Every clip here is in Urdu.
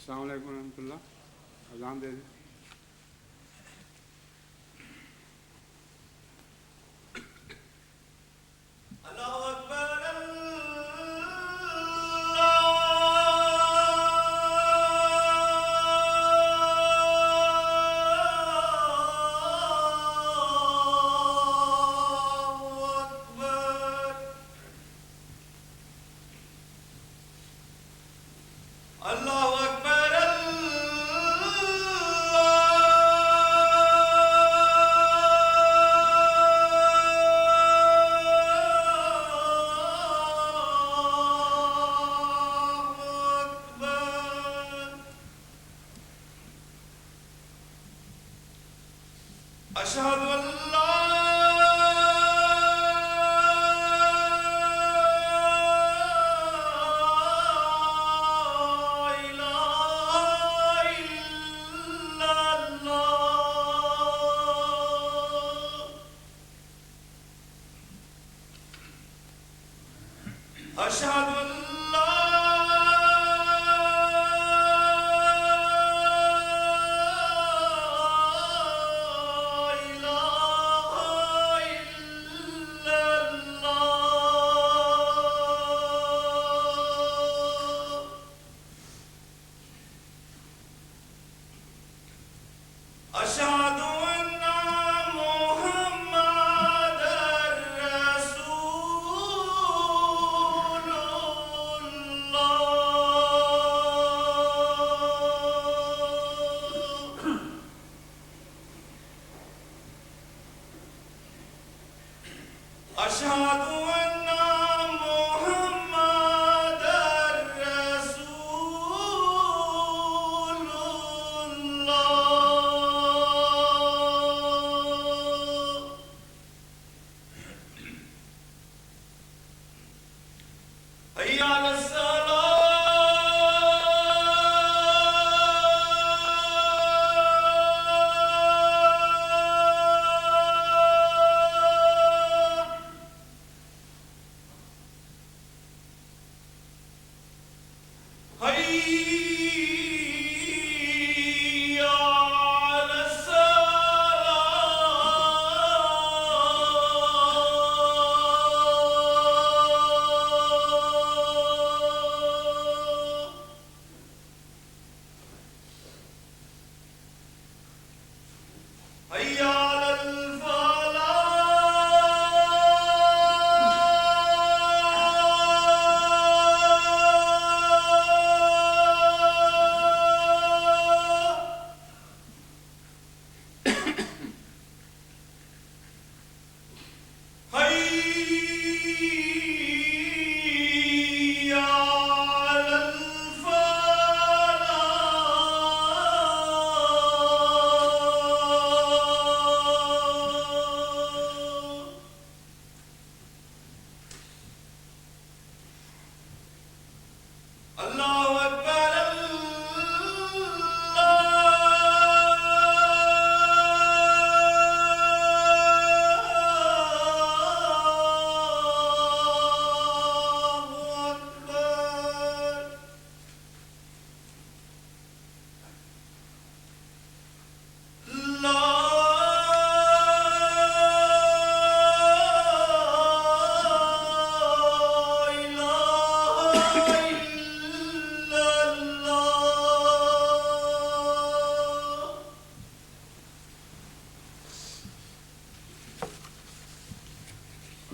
السلام علیکم ورحمۃ اللہ. اذان دے دیں.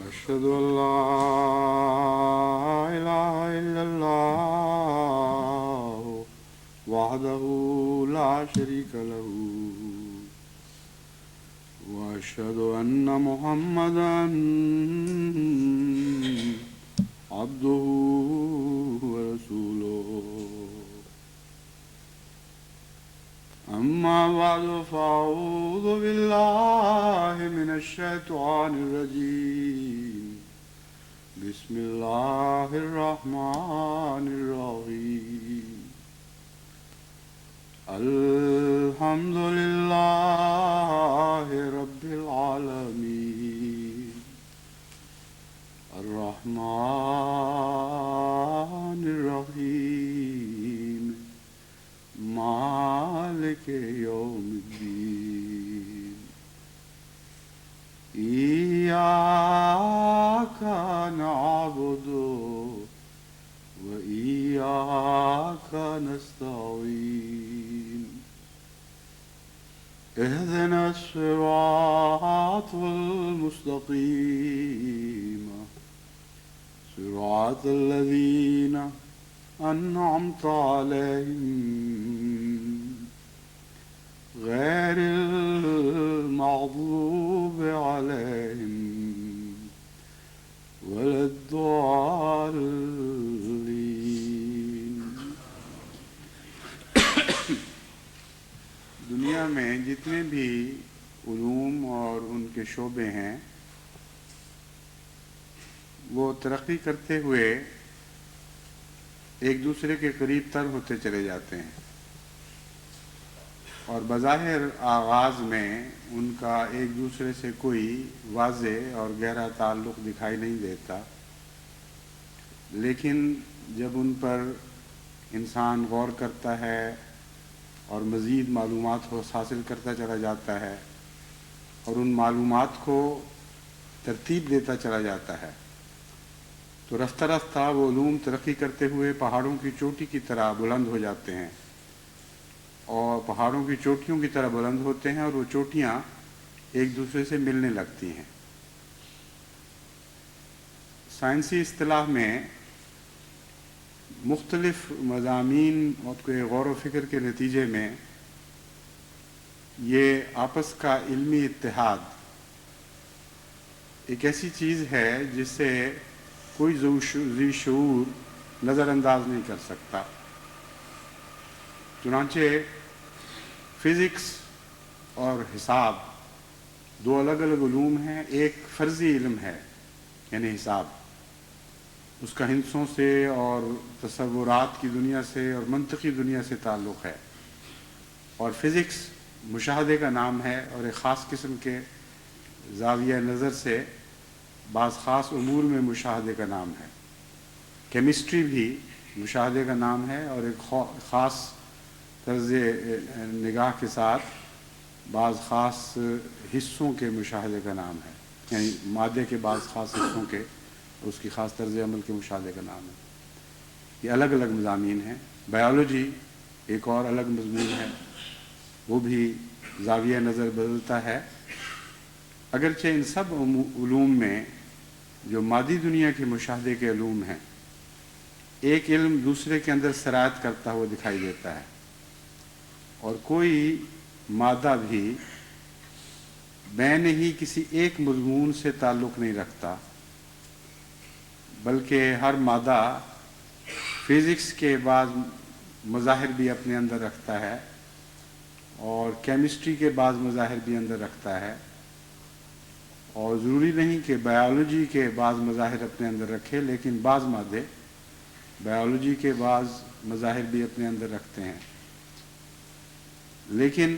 أشهد أن لا إله إلا الله وحده لا شريك له وأشهد أن محمدا عبده ورسوله أما بعد فأعوذ بالله من الشيطان الرجيم بسم الله الرحمن الرحيم الحمد لله رب العالمين الرحمن الرحيم إياك نعبد وإياك نستعين اهدنا الصراط المستقيم صراط الذين أنعمت عليهم غير المغضوب عليهم ولا الضالين۔ دنیا میں جتنے بھی علوم اور ان کے شعبے ہیں وہ ترقی کرتے ہوئے ایک دوسرے کے قریب تر ہوتے چلے جاتے ہیں، اور بظاہر آغاز میں ان کا ایک دوسرے سے کوئی واضح اور گہرا تعلق دکھائی نہیں دیتا، لیکن جب ان پر انسان غور کرتا ہے اور مزید معلومات حاصل کرتا چلا جاتا ہے اور ان معلومات کو ترتیب دیتا چلا جاتا ہے، تو رفتہ رفتہ وہ علوم ترقی کرتے ہوئے پہاڑوں کی چوٹی کی طرح بلند ہو جاتے ہیں، اور پہاڑوں کی چوٹیوں کی طرح بلند ہوتے ہیں، اور وہ چوٹیاں ایک دوسرے سے ملنے لگتی ہیں۔ سائنسی اصطلاح میں مختلف مضامین کے غور و فکر کے نتیجے میں یہ آپس کا علمی اتحاد ایک ایسی چیز ہے جس سے کوئی ذی شعور نظر انداز نہیں کر سکتا۔ چنانچہ فزکس اور حساب دو الگ الگ علوم ہیں۔ ایک فرضی علم ہے یعنی حساب، اس کا ہندسوں سے اور تصورات کی دنیا سے اور منطقی دنیا سے تعلق ہے، اور فزکس مشاہدے کا نام ہے اور ایک خاص قسم کے زاویہ نظر سے بعض خاص امور میں مشاہدے کا نام ہے۔ کیمسٹری بھی مشاہدے کا نام ہے اور ایک خاص طرز نگاہ کے ساتھ بعض خاص حصوں کے مشاہدے کا نام ہے، یعنی مادے کے بعض خاص حصوں کے اس کی خاص طرز عمل کے مشاہدے کا نام ہے۔ یہ الگ الگ مضامین ہیں۔ بائیولوجی ایک اور الگ مضمون ہے، وہ بھی زاویہ نظر بدلتا ہے۔ اگرچہ ان سب علوم میں جو مادی دنیا کے مشاہدے کے علوم ہیں، ایک علم دوسرے کے اندر سرایت کرتا ہوا دکھائی دیتا ہے، اور کوئی مادہ بھی بین ہی کسی ایک مضمون سے تعلق نہیں رکھتا، بلکہ ہر مادہ فزکس کے بعض مظاہر بھی اپنے اندر رکھتا ہے اور کیمسٹری کے بعض مظاہر بھی اندر رکھتا ہے، اور ضروری نہیں کہ بائیولوجی کے بعض مظاہر اپنے اندر رکھے، لیکن بعض مادے بائیولوجی کے بعض مظاہر بھی اپنے اندر رکھتے ہیں۔ لیکن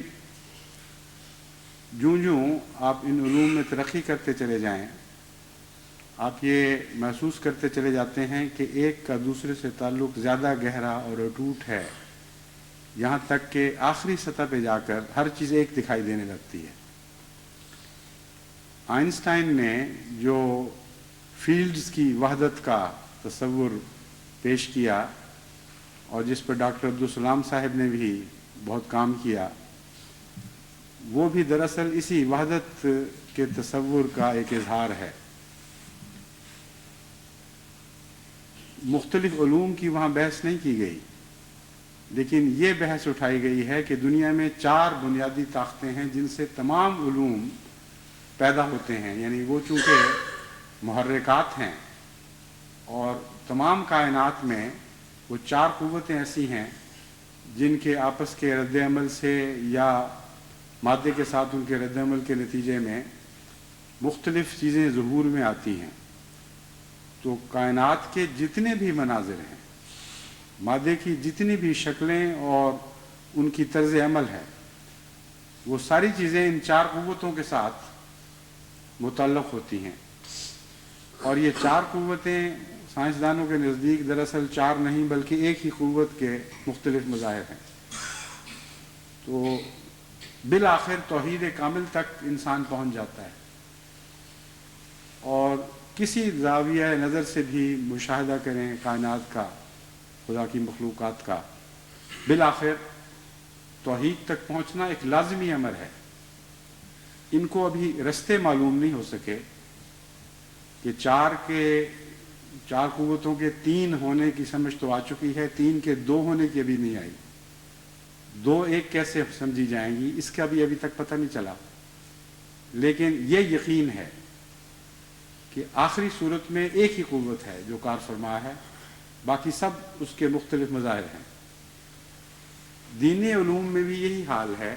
جوں آپ ان علوم میں ترقی کرتے چلے جائیں، آپ یہ محسوس کرتے چلے جاتے ہیں کہ ایک کا دوسرے سے تعلق زیادہ گہرا اور اٹوٹ ہے، یہاں تک کہ آخری سطح پہ جا کر ہر چیز ایک دکھائی دینے لگتی ہے۔ آئنسٹائن نے جو فیلڈز کی وحدت کا تصور پیش کیا اور جس پر ڈاکٹر عبدالسلام صاحب نے بھی بہت کام کیا، وہ بھی دراصل اسی وحدت کے تصور کا ایک اظہار ہے۔ مختلف علوم کی وہاں بحث نہیں کی گئی، لیکن یہ بحث اٹھائی گئی ہے کہ دنیا میں 4 بنیادی طاقتیں ہیں جن سے تمام علوم پیدا ہوتے ہیں، یعنی وہ چونکہ محرکات ہیں، اور تمام کائنات میں وہ 4 قوتیں ایسی ہیں جن کے آپس کے رد عمل سے یا مادے کے ساتھ ان کے رد عمل کے نتیجے میں مختلف چیزیں ظہور میں آتی ہیں۔ تو کائنات کے جتنے بھی مناظر ہیں، مادے کی جتنی بھی شکلیں اور ان کی طرز عمل ہے، وہ ساری چیزیں ان 4 قوتوں کے ساتھ متعلق ہوتی ہیں، اور یہ 4 قوتیں سائنسدانوں کے نزدیک دراصل 4 نہیں بلکہ ایک ہی قوت کے مختلف مظاہر ہیں۔ تو بالآخر توحید کامل تک انسان پہنچ جاتا ہے، اور کسی زاویہ نظر سے بھی مشاہدہ کریں کائنات کا، خدا کی مخلوقات کا، بالآخر توحید تک پہنچنا ایک لازمی امر ہے۔ ان کو ابھی رستے معلوم نہیں ہو سکے کہ چار قوتوں کے 3 ہونے کی سمجھ تو آ چکی ہے، 3 کے 2 ہونے کی ابھی نہیں آئی، 2 ایک کیسے سمجھی جائیں گی اس کا بھی ابھی تک پتہ نہیں چلا، لیکن یہ یقین ہے کہ آخری صورت میں ایک ہی قوت ہے جو کار فرما ہے، باقی سب اس کے مختلف مظاہر ہیں۔ دینی علوم میں بھی یہی حال ہے،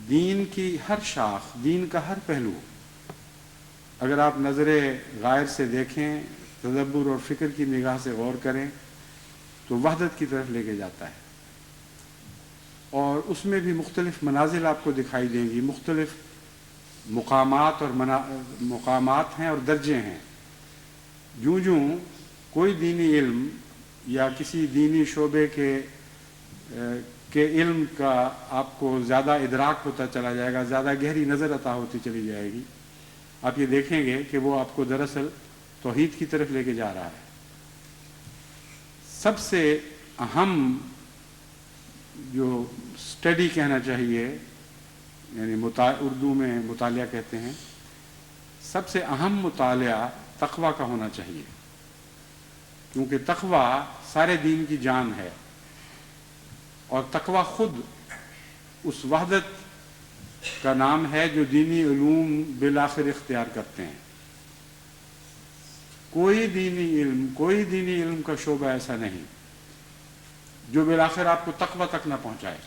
دین کی ہر شاخ، دین کا ہر پہلو اگر آپ نظر غائر سے دیکھیں، تدبر اور فکر کی نگاہ سے غور کریں تو وحدت کی طرف لے کے جاتا ہے، اور اس میں بھی مختلف منازل آپ کو دکھائی دیں گی، مختلف مقامات مقامات ہیں اور درجے ہیں۔ جوں کوئی دینی علم یا کسی دینی شعبے کے علم کا آپ کو زیادہ ادراک ہوتا چلا جائے گا، زیادہ گہری نظر عطا ہوتی چلی جائے گی، آپ یہ دیکھیں گے کہ وہ آپ کو دراصل توحید کی طرف لے کے جا رہا ہے۔ سب سے اہم جو اسٹڈی کہنا چاہیے، یعنی اردو میں مطالعہ کہتے ہیں، سب سے اہم مطالعہ تقویٰ کا ہونا چاہیے، کیونکہ تقویٰ سارے دین کی جان ہے، اور تقویٰ خود اس وحدت کا نام ہے جو دینی علوم بالآخر اختیار کرتے ہیں۔ کوئی دینی علم کا شعبہ ایسا نہیں جو بالآخر آپ کو تقویٰ تک نہ پہنچائے،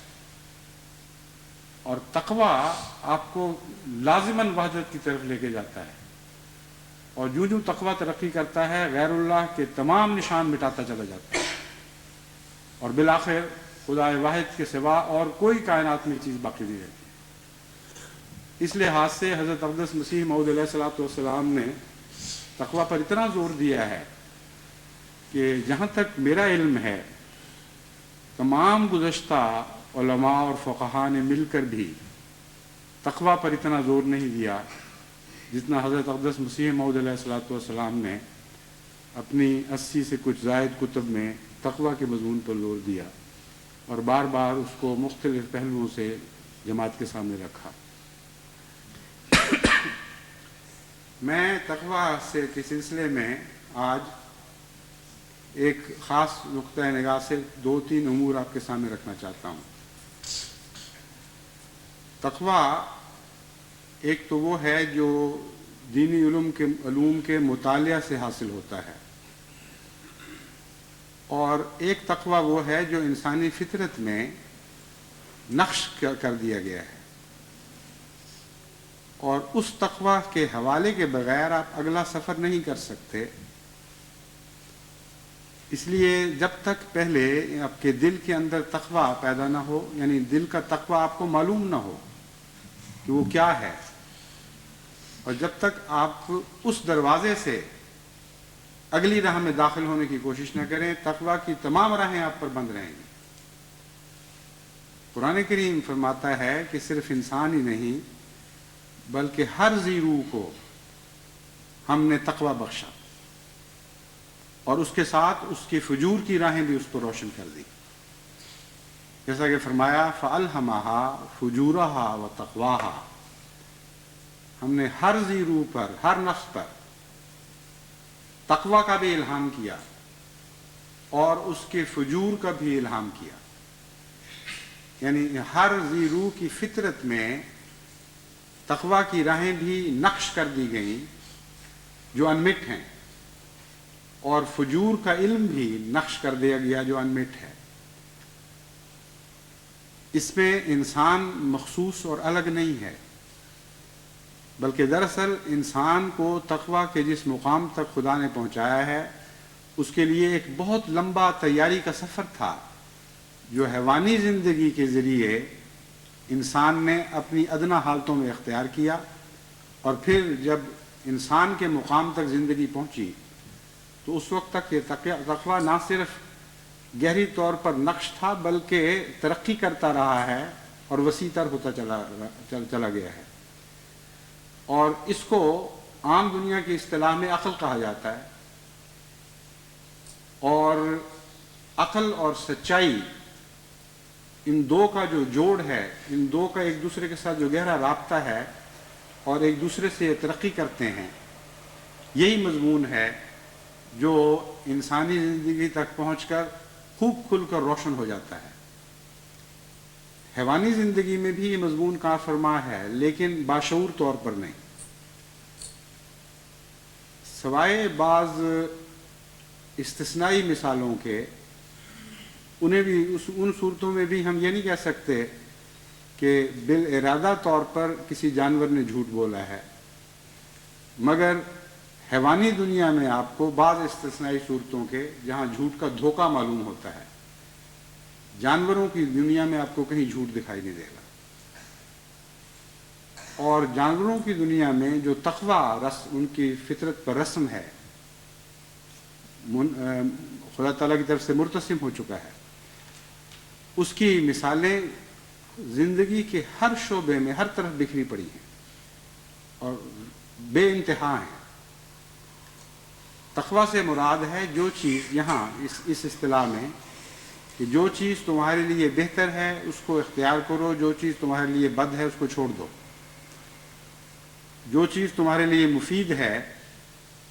اور تقویٰ آپ کو لازماً وحدت کی طرف لے کے جاتا ہے، اور جو تقویٰ ترقی کرتا ہے غیر اللہ کے تمام نشان مٹاتا چلا جاتا ہے، اور بالآخر خدا واحد کے سوا اور کوئی کائنات میں چیز باقی نہیں رہتی۔ اس لحاظ سے حضرت اقدس مسیح موعود علیہ الصلوۃ والسلام نے تقویٰ پر اتنا زور دیا ہے کہ جہاں تک میرا علم ہے تمام گزشتہ علماء اور فقہاء نے مل کر بھی تقویٰ پر اتنا زور نہیں دیا جتنا حضرت اقدس مسیح موعود علیہ الصلوۃ والسلام نے اپنی 80 سے کچھ زائد کتب میں تقویٰ کے مضمون پر زور دیا، اور بار بار اس کو مختلف پہلوؤں سے جماعت کے سامنے رکھا۔ میں تقویٰ کے سلسلے میں آج ایک خاص نقطۂ نگاہ سے 2-3 امور آپ کے سامنے رکھنا چاہتا ہوں۔ تقویٰ ایک تو وہ ہے جو دینی علوم کے مطالعہ سے حاصل ہوتا ہے، اور ایک تقویٰ وہ ہے جو انسانی فطرت میں نقش کر دیا گیا ہے، اور اس تقویٰ کے حوالے کے بغیر آپ اگلا سفر نہیں کر سکتے۔ اس لیے جب تک پہلے آپ کے دل کے اندر تقویٰ پیدا نہ ہو، یعنی دل کا تقویٰ آپ کو معلوم نہ ہو کہ وہ کیا ہے، اور جب تک آپ اس دروازے سے اگلی راہ میں داخل ہونے کی کوشش نہ کریں، تقویٰ کی تمام راہیں آپ پر بند رہیں گی۔ قرآن کریم فرماتا ہے کہ صرف انسان ہی نہیں بلکہ ہر ذی روح کو ہم نے تقویٰ بخشا، اور اس کے ساتھ اس کی فجور کی راہیں بھی اس کو روشن کر دی، جیسا کہ فرمایا فَأَلْهَمَهَا فُجُورَهَا وَتَقْوَاهَا، ہم نے ہر ذی روح پر، ہر نفس پر تقویٰ کا بھی الہام کیا اور اس کے فجور کا بھی الہام کیا، یعنی ہر ذی روح کی فطرت میں تقویٰ کی راہیں بھی نقش کر دی گئیں جو انمٹ ہیں، اور فجور کا علم بھی نقش کر دیا گیا جو انمٹ ہے۔ اس میں انسان مخصوص اور الگ نہیں ہے، بلکہ دراصل انسان کو تقویٰ کے جس مقام تک خدا نے پہنچایا ہے اس کے لیے ایک بہت لمبا تیاری کا سفر تھا، جو حیوانی زندگی کے ذریعے انسان نے اپنی ادنا حالتوں میں اختیار کیا، اور پھر جب انسان کے مقام تک زندگی پہنچی تو اس وقت تک یہ تقویٰ نہ صرف گہری طور پر نقش تھا بلکہ ترقی کرتا رہا ہے اور وسیع تر ہوتا چلا گیا ہے، اور اس کو عام دنیا کی اصطلاح میں عقل کہا جاتا ہے، اور عقل اور سچائی ان دو کا جو جوڑ ہے، ان دو کا ایک دوسرے کے ساتھ جو گہرا رابطہ ہے اور ایک دوسرے سے ترقی کرتے ہیں، یہی مضمون ہے جو انسانی زندگی تک پہنچ کر خوب کھل کر روشن ہو جاتا ہے۔ حیوانی زندگی میں بھی یہ مضمون کار فرما ہے، لیکن باشعور طور پر نہیں، سوائے بعض استثنائی مثالوں کے۔ انہیں بھی ان صورتوں میں بھی ہم یہ نہیں کہہ سکتے کہ بالارادہ طور پر کسی جانور نے جھوٹ بولا ہے، مگر حیوانی دنیا میں آپ کو بعض استثنائی صورتوں کے جہاں جھوٹ کا دھوکہ معلوم ہوتا ہے، جانوروں کی دنیا میں آپ کو کہیں جھوٹ دکھائی نہیں دے گا۔ اور جانوروں کی دنیا میں جو تقویٰ ان کی فطرت پر رسم ہے، خدا تعالیٰ کی طرف سے مرتسم ہو چکا ہے، اس کی مثالیں زندگی کے ہر شعبے میں ہر طرف بکھری پڑی ہیں اور بے انتہا ہیں۔ تقویٰ سے مراد ہے جو چیز یہاں اس اصطلاح میں کہ جو چیز تمہارے لیے بہتر ہے اس کو اختیار کرو، جو چیز تمہارے لیے بد ہے اس کو چھوڑ دو، جو چیز تمہارے لیے مفید ہے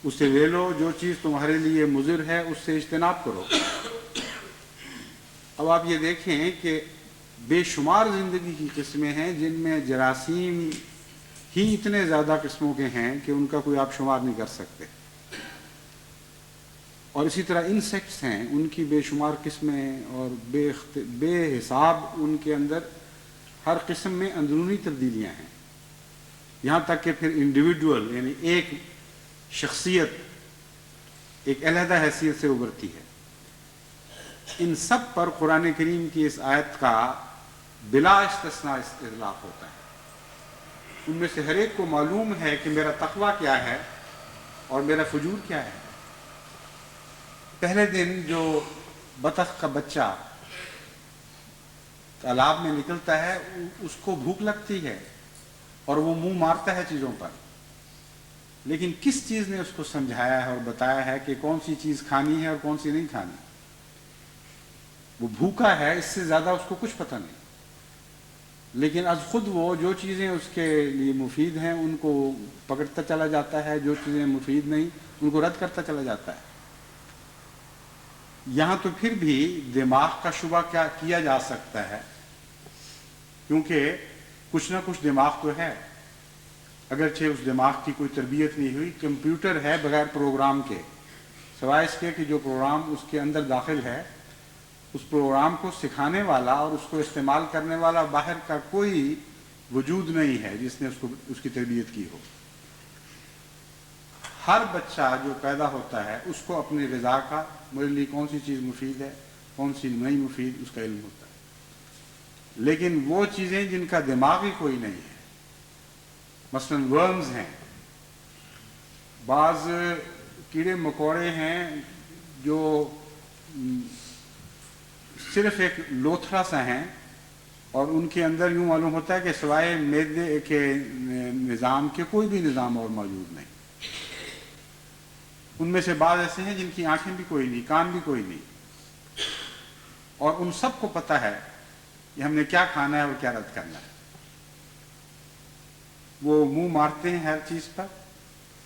اسے لے لو، جو چیز تمہارے لیے مضر ہے اس سے اجتناب کرو۔ اب آپ یہ دیکھیں کہ بے شمار زندگی کی قسمیں ہیں جن میں جراثیم ہی اتنے زیادہ قسموں کے ہیں کہ ان کا کوئی آپ شمار نہیں کر سکتے، اور اسی طرح انسیکٹس ہیں، ان کی بے شمار قسمیں اور بے حساب ان کے اندر ہر قسم میں اندرونی تبدیلیاں ہیں، یہاں تک کہ پھر انڈیویڈول یعنی ایک شخصیت ایک علیحدہ حیثیت سے ابھرتی ہے۔ ان سب پر قرآن کریم کی اس آیت کا بلا استثناء اطلاق ہوتا ہے۔ ان میں سے ہر ایک کو معلوم ہے کہ میرا تقویٰ کیا ہے اور میرا فجور کیا ہے۔ پہلے دن جو بطخ کا بچہ تالاب میں نکلتا ہے اس کو بھوک لگتی ہے اور وہ منہ مارتا ہے چیزوں پر، لیکن کس چیز نے اس کو سمجھایا ہے اور بتایا ہے کہ کون سی چیز کھانی ہے اور کون سی نہیں کھانی؟ وہ بھوکا ہے، اس سے زیادہ اس کو کچھ پتہ نہیں، لیکن از خود وہ جو چیزیں اس کے لیے مفید ہیں ان کو پکڑتا چلا جاتا ہے، جو چیزیں مفید نہیں ان کو رد کرتا چلا جاتا ہے۔ یہاں تو پھر بھی دماغ کا شبہ کیا کیا جا سکتا ہے، کیونکہ کچھ نہ کچھ دماغ تو ہے، اگرچہ اس دماغ کی کوئی تربیت نہیں ہوئی۔ کمپیوٹر ہے بغیر پروگرام کے، سوائے اس کے کہ جو پروگرام اس کے اندر داخل ہے اس پروگرام کو سکھانے والا اور اس کو استعمال کرنے والا باہر کا کوئی وجود نہیں ہے جس نے اس کی تربیت کی ہو۔ ہر بچہ جو پیدا ہوتا ہے اس کو اپنی غذا کا، میرے لیے کون سی چیز مفید ہے کون سی نہیں مفید، اس کا علم ہوتا ہے، لیکن وہ چیزیں جن کا دماغ ہی کوئی نہیں ہے، مثلا ورمز ہیں، بعض کیڑے مکوڑے ہیں جو صرف ایک لوتھڑا سا ہیں اور ان کے اندر یوں معلوم ہوتا ہے کہ سوائے معدے کے نظام کے کوئی بھی نظام اور موجود نہیں۔ ان میں سے بعض ایسے ہیں جن کی آنکھیں بھی کوئی نہیں، کان بھی کوئی نہیں، اور ان سب کو پتہ ہے کہ ہم نے کیا کھانا ہے اور کیا رد کرنا ہے۔ وہ منہ مارتے ہیں ہر چیز پر،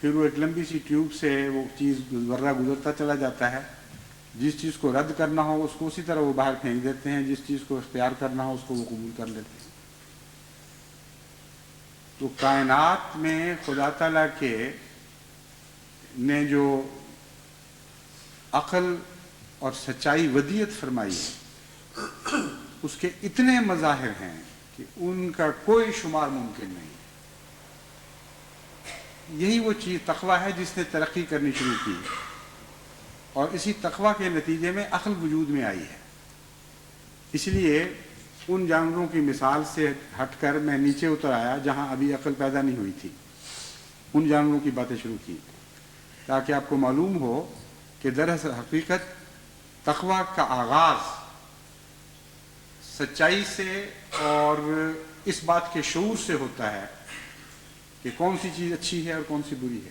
پھر وہ ایک لمبی سی ٹیوب سے وہ چیز ذرہ گزرتا چلا جاتا ہے، جس چیز کو رد کرنا ہو اس کو اسی طرح وہ باہر پھینک دیتے ہیں، جس چیز کو اختیار کرنا ہو اس کو وہ قبول کر لیتے ہیں۔ تو کائنات میں خدا تعالیٰ کے نے جو عقل اور سچائی ودیعت فرمائی ہے اس کے اتنے مظاہر ہیں کہ ان کا کوئی شمار ممکن نہیں۔ یہی وہ چیز تقویٰ ہے جس نے ترقی کرنی شروع کی، اور اسی تقویٰ کے نتیجے میں عقل وجود میں آئی ہے۔ اس لیے ان جانوروں کی مثال سے ہٹ کر میں نیچے اتر آیا جہاں ابھی عقل پیدا نہیں ہوئی تھی، ان جانوروں کی باتیں شروع کی تاکہ آپ کو معلوم ہو کہ دراصل حقیقت تقویٰ کا آغاز سچائی سے اور اس بات کے شعور سے ہوتا ہے کہ کون سی چیز اچھی ہے اور کون سی بری ہے۔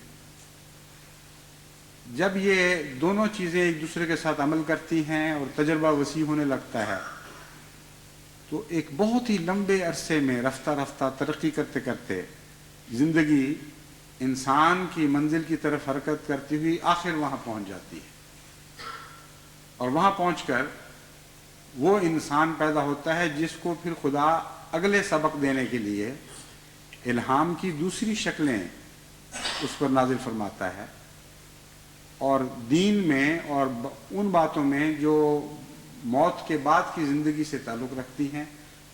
جب یہ دونوں چیزیں ایک دوسرے کے ساتھ عمل کرتی ہیں اور تجربہ وسیع ہونے لگتا ہے تو ایک بہت ہی لمبے عرصے میں رفتہ رفتہ ترقی کرتے کرتے زندگی انسان کی منزل کی طرف حرکت کرتی ہوئی آخر وہاں پہنچ جاتی ہے، اور وہاں پہنچ کر وہ انسان پیدا ہوتا ہے جس کو پھر خدا اگلے سبق دینے کے لیے الہام کی دوسری شکلیں اس پر نازل فرماتا ہے، اور دین میں اور ان باتوں میں جو موت کے بعد کی زندگی سے تعلق رکھتی ہیں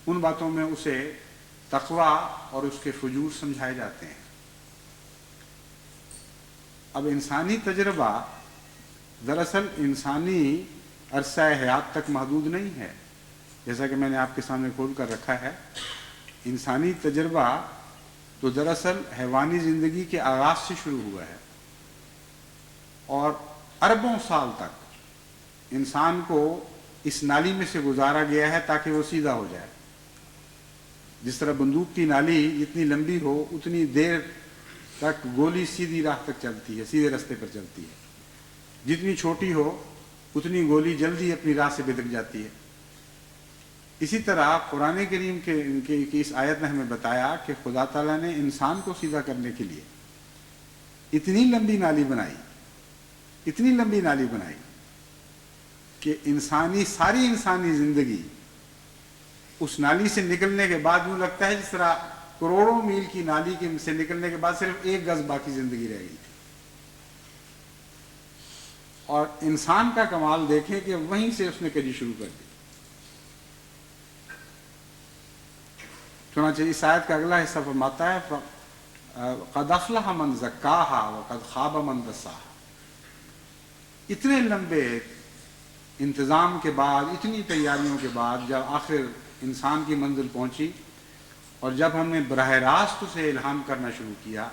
ان باتوں میں اسے تقویٰ اور اس کے فجور سمجھائے جاتے ہیں۔ اب انسانی تجربہ دراصل انسانی عرصہ حیات تک محدود نہیں ہے، جیسا کہ میں نے آپ کے سامنے کھول کر رکھا ہے۔ انسانی تجربہ تو دراصل حیوانی زندگی کے آغاز سے شروع ہوا ہے، اور اربوں سال تک انسان کو اس نالی میں سے گزارا گیا ہے تاکہ وہ سیدھا ہو جائے۔ جس طرح بندوق کی نالی جتنی لمبی ہو اتنی دیر تک گولی سیدھی راہ تک چلتی ہے، سیدھے راستے پر چلتی ہے، جتنی چھوٹی ہو اتنی گولی جلدی اپنی راہ سے بھٹک جاتی ہے۔ اسی طرح قرآن کریم کی اس آیت نے ہمیں بتایا کہ خدا تعالیٰ نے انسان کو سیدھا کرنے کے لیے اتنی لمبی نالی بنائی کہ ساری انسانی زندگی اس نالی سے نکلنے کے بعد یوں لگتا ہے جس طرح کروڑوں میل کی نالی سے نکلنے کے بعد صرف ایک گز باقی زندگی رہ گئی تھی۔ اور انسان کا کمال دیکھیں کہ وہیں سے اس نے کجی شروع کر دی۔ چنانچہ اس آیت کا اگلا حصہ فرماتا ہے قد افلح من زکاہا وقد خاب من دساہا۔ اتنے لمبے انتظام کے بعد، اتنی تیاریوں کے بعد جب آخر انسان کی منزل پہنچی اور جب ہم نے براہ راست اسے الہام کرنا شروع کیا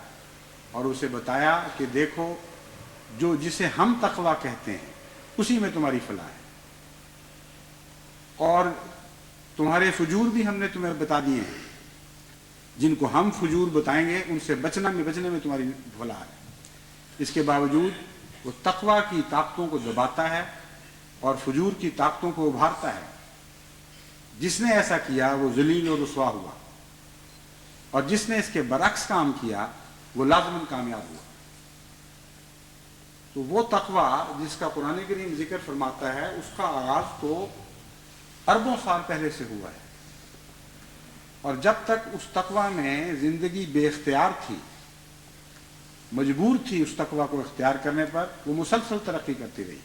اور اسے بتایا کہ دیکھو جسے ہم تقویٰ کہتے ہیں اسی میں تمہاری فلاح ہے، اور تمہارے فجور بھی ہم نے تمہیں بتا دیے ہیں، جن کو ہم فجور بتائیں گے ان سے بچنے میں تمہاری فلاح ہے۔ اس کے باوجود وہ تقویٰ کی طاقتوں کو دباتا ہے اور فجور کی طاقتوں کو ابھارتا ہے۔ جس نے ایسا کیا وہ ذلیل و رسوا ہوا، اور جس نے اس کے برعکس کام کیا وہ لازماً کامیاب ہوا۔ تو وہ تقویٰ جس کا قرآن کریم ذکر فرماتا ہے اس کا آغاز تو اربوں سال پہلے سے ہوا ہے، اور جب تک اس تقویٰ میں زندگی بے اختیار تھی، مجبور تھی اس تقویٰ کو اختیار کرنے پر، وہ مسلسل ترقی کرتی رہی۔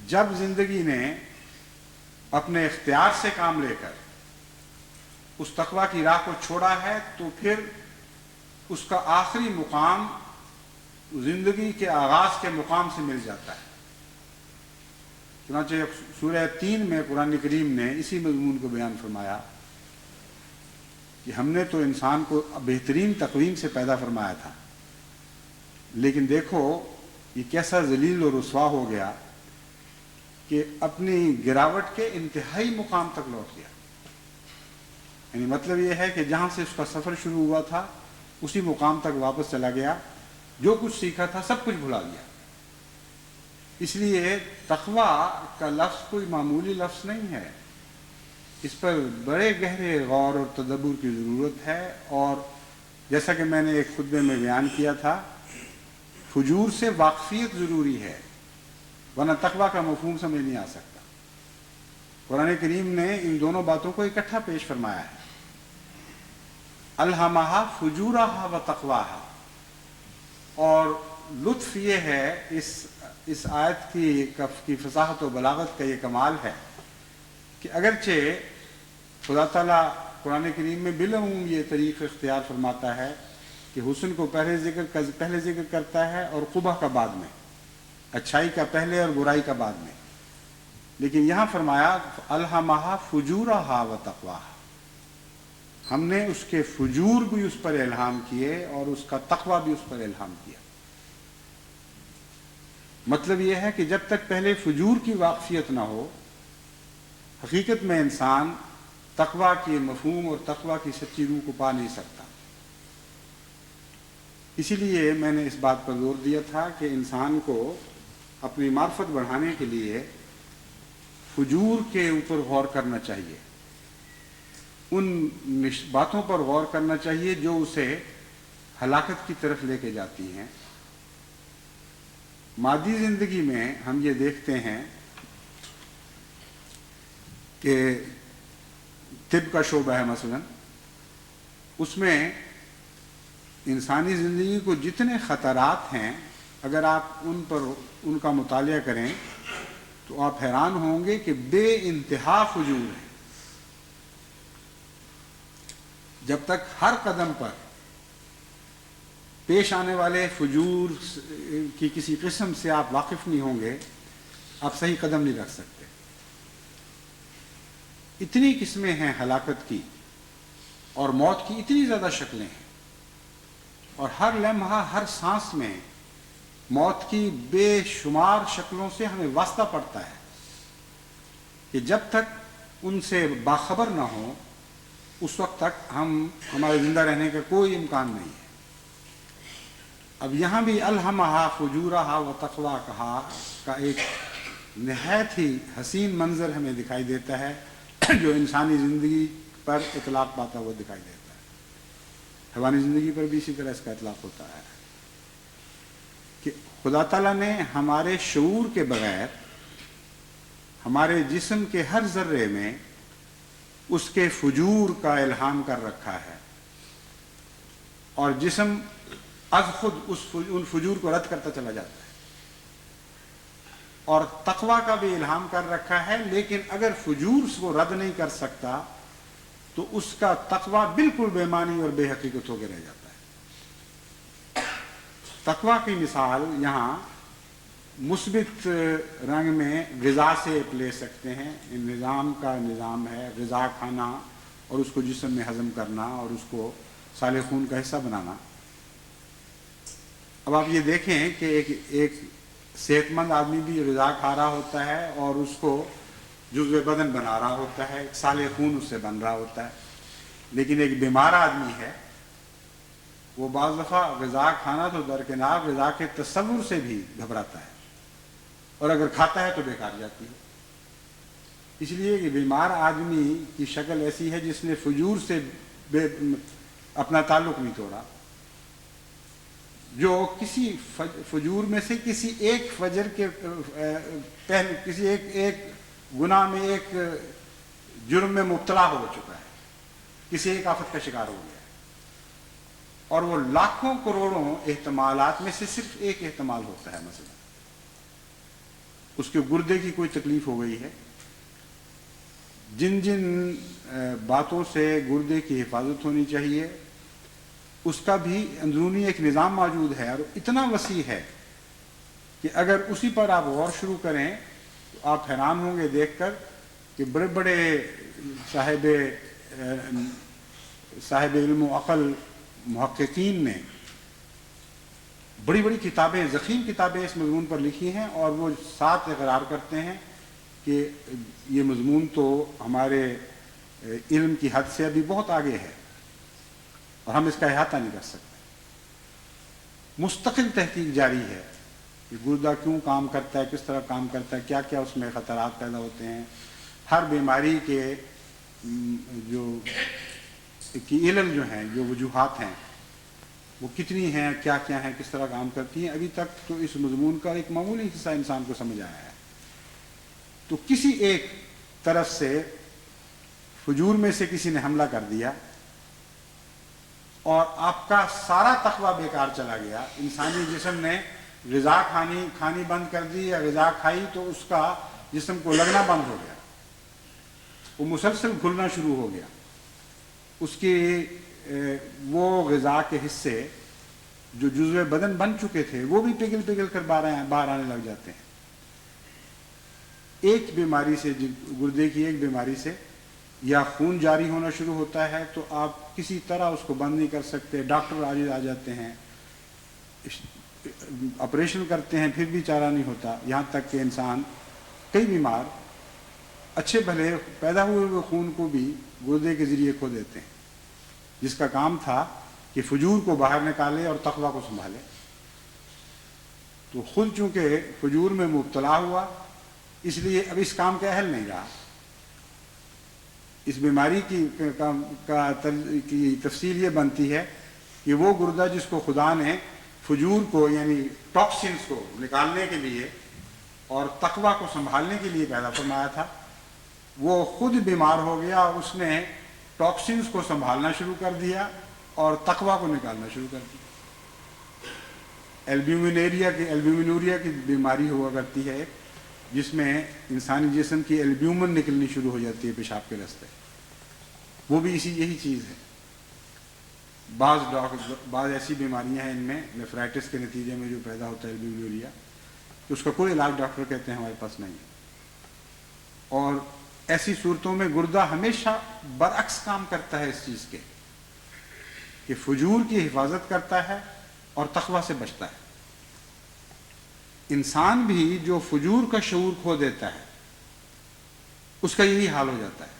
جب زندگی نے اپنے اختیار سے کام لے کر اس تقویٰ کی راہ کو چھوڑا ہے تو پھر اس کا آخری مقام زندگی کے آغاز کے مقام سے مل جاتا ہے۔ چنانچہ سورہ 3 میں قرآن کریم نے اسی مضمون کو بیان فرمایا کہ ہم نے تو انسان کو بہترین تقویم سے پیدا فرمایا تھا، لیکن دیکھو یہ کیسا ذلیل و رسوا ہو گیا کہ اپنی گراوٹ کے انتہائی مقام تک لوٹ گیا۔ یعنی مطلب یہ ہے کہ جہاں سے اس کا سفر شروع ہوا تھا اسی مقام تک واپس چلا گیا، جو کچھ سیکھا تھا سب کچھ بھلا دیا۔ اس لیے تقویٰ کا لفظ کوئی معمولی لفظ نہیں ہے، اس پر بڑے گہرے غور اور تدبر کی ضرورت ہے، اور جیسا کہ میں نے ایک خطبے میں بیان کیا تھا، فجور سے واقفیت ضروری ہے، ورنہ تقویٰ کا مفہوم سمجھ نہیں آ سکتا۔ قرآن کریم نے ان دونوں باتوں کو اکٹھا پیش فرمایا ہے، الہمہا فجورہا و تقواہا۔ اور لطف یہ ہے اس آیت کی فصاحت و بلاغت کا یہ کمال ہے کہ اگرچہ خدا تعالیٰ قرآن کریم میں بالعموم یہ طریق اختیار فرماتا ہے کہ حسن کو پہلے ذکر کرتا ہے اور قبح کا بعد میں، اچھائی کا پہلے اور برائی کا بعد میں، لیکن یہاں فرمایا الہمہا فجورہا و تقواہا۔ ہم نے اس کے فجور بھی اس پر الہام کیے اور اس کا تقویٰ بھی اس پر الہام کیا۔ مطلب یہ ہے کہ جب تک پہلے فجور کی واقفیت نہ ہو، حقیقت میں انسان تقویٰ کے مفہوم اور تقویٰ کی سچی روح کو پا نہیں سکتا۔ اسی لیے میں نے اس بات پر زور دیا تھا کہ انسان کو اپنی معرفت بڑھانے کے لیے فجور کے اوپر غور کرنا چاہیے، ان باتوں پر غور کرنا چاہیے جو اسے ہلاکت کی طرف لے کے جاتی ہیں۔ مادی زندگی میں ہم یہ دیکھتے ہیں کہ طب کا شعبہ ہے مثلا، اس میں انسانی زندگی کو جتنے خطرات ہیں اگر آپ ان کا مطالعہ کریں تو آپ حیران ہوں گے کہ بے انتہا فجور ہے۔ جب تک ہر قدم پر پیش آنے والے فجور کی کسی قسم سے آپ واقف نہیں ہوں گے، آپ صحیح قدم نہیں رکھ سکتے۔ اتنی قسمیں ہیں ہلاکت کی اور موت کی، اتنی زیادہ شکلیں ہیں، اور ہر لمحہ ہر سانس میں موت کی بے شمار شکلوں سے ہمیں واسطہ پڑتا ہے کہ جب تک ان سے باخبر نہ ہوں اس وقت تک ہمارے زندہ رہنے کا کوئی امکان نہیں ہے۔ اب یہاں بھی الہمہا فجورہا و تقواہا کا ایک نہایت ہی حسین منظر ہمیں دکھائی دیتا ہے جو انسانی زندگی پر اطلاق پاتا ہوا دکھائی دیتا ہے۔ حیوانی زندگی پر بھی اسی طرح اس کا اطلاق ہوتا ہے کہ خدا تعالیٰ نے ہمارے شعور کے بغیر ہمارے جسم کے ہر ذرے میں اس کے فجور کا الہام کر رکھا ہے، اور جسم از خود ان فجور کو رد کرتا چلا جاتا ہے، اور تقویٰ کا بھی الہام کر رکھا ہے، لیکن اگر فجور کو رد نہیں کر سکتا تو اس کا تقویٰ بالکل بے معنی اور بے حقیقت ہو کے رہ جاتا ہے۔ تقویٰ کی مثال یہاں مثبت رنگ میں غذا سے لے سکتے ہیں۔ نظام کا نظام ہے غذا کھانا اور اس کو جسم میں ہضم کرنا اور اس کو سالے خون کا حصہ بنانا۔ اب آپ یہ دیکھیں کہ ایک صحت مند آدمی بھی غذا کھا رہا ہوتا ہے اور اس کو جزو بدن بنا رہا ہوتا ہے، سالے خون اس سے بن رہا ہوتا ہے، لیکن ایک بیمار آدمی ہے وہ بعض دفعہ غذا کھانا تو درکنار غذا کے تصور سے بھی گھبراتا ہے، اور اگر کھاتا ہے تو بیکار جاتی ہے۔ اس لیے کہ بیمار آدمی کی شکل ایسی ہے جس نے فجور سے اپنا تعلق نہیں توڑا، جو کسی فجور میں سے کسی ایک فجر کے پہلے کسی ایک گناہ میں ایک جرم میں مبتلا ہو چکا ہے، کسی ایک آفت کا شکار ہو گیا ہے، اور وہ لاکھوں کروڑوں احتمالات میں سے صرف ایک احتمال ہوتا ہے۔ مثلا اس کے گردے کی کوئی تکلیف ہو گئی ہے، جن باتوں سے گردے کی حفاظت ہونی چاہیے اس کا بھی اندرونی ایک نظام موجود ہے، اور اتنا وسیع ہے کہ اگر اسی پر آپ غور شروع کریں تو آپ حیران ہوں گے دیکھ کر کہ بڑے بڑے صاحب علم و عقل محققین نے بڑی بڑی کتابیں، ضخیم کتابیں اس مضمون پر لکھی ہیں، اور وہ ساتھ اقرار کرتے ہیں کہ یہ مضمون تو ہمارے علم کی حد سے ابھی بہت آگے ہے اور ہم اس کا احاطہ نہیں کر سکتے۔ مستقل تحقیق جاری ہے کہ گردہ کیوں کام کرتا ہے، کس طرح کام کرتا ہے، کیا کیا اس میں خطرات پیدا ہوتے ہیں، ہر بیماری کے کی علل جو ہیں، جو وجوہات ہیں وہ کتنی ہیں، کیا کیا ہیں، کس طرح کام کرتی ہیں۔ ابھی تک تو اس مضمون کا ایک معمولی حصہ انسان کو سمجھ آیا ہے۔ تو کسی ایک طرف سے فجور میں سے کسی نے حملہ کر دیا اور آپ کا سارا تقویٰ بیکار چلا گیا۔ انسانی جسم نے غذا کھانی بند کر دی یا غذا کھائی تو اس کا جسم کو لگنا بند ہو گیا، وہ مسلسل گھلنا شروع ہو گیا، اس کی وہ غذا کے حصے جو جزو بدن بن چکے تھے وہ بھی پگھل پگھل کر باہر آنے لگ جاتے ہیں۔ ایک بیماری سے، گردے کی ایک بیماری سے یا خون جاری ہونا شروع ہوتا ہے تو آپ کسی طرح اس کو بند نہیں کر سکتے، ڈاکٹر آ جاتے ہیں، آپریشن کرتے ہیں، پھر بھی چارہ نہیں ہوتا، یہاں تک کہ انسان کئی بیمار اچھے بھلے پیدا ہوئے خون کو بھی گردے کے ذریعے کھو دیتے ہیں، جس کا کام تھا کہ فجور کو باہر نکالے اور تقوی کو سنبھالے. تو خود چونکہ فجور میں مبتلا ہوا اس لیے اب اس کام کا اہل نہیں رہا. اس بیماری کی تفصیل یہ بنتی ہے کہ وہ گردہ جس کو خدا نے فجور کو یعنی ٹاکسنز کو نکالنے کے لیے اور تقوی کو سنبھالنے کے لیے پیدا فرمایا تھا، وہ خود بیمار ہو گیا اور اس نے ٹاکسنز کو سنبھالنا شروع کر دیا اور تقوی کو نکالنا شروع کر دیا. البیومینوریا کی بیماری ہوا کرتی ہے جس میں انسانی جسم کی البیومن نکلنی شروع ہو جاتی ہے پیشاب کے راستے. وہ بھی یہی چیز ہے. بعض ایسی بیماریاں ہیں ان میں نیفرائٹس کے نتیجے میں جو پیدا ہوتا ہے البیومینوریا، تو اس کا کوئی علاج ڈاکٹر کہتے ہیں ہمارے پاس نہیں. اور ایسی صورتوں میں گردہ ہمیشہ برعکس کام کرتا ہے اس چیز کے کہ فجور کی حفاظت کرتا ہے اور تقوی سے بچتا ہے. انسان بھی جو فجور کا شعور کھو دیتا ہے اس کا یہی حال ہو جاتا ہے،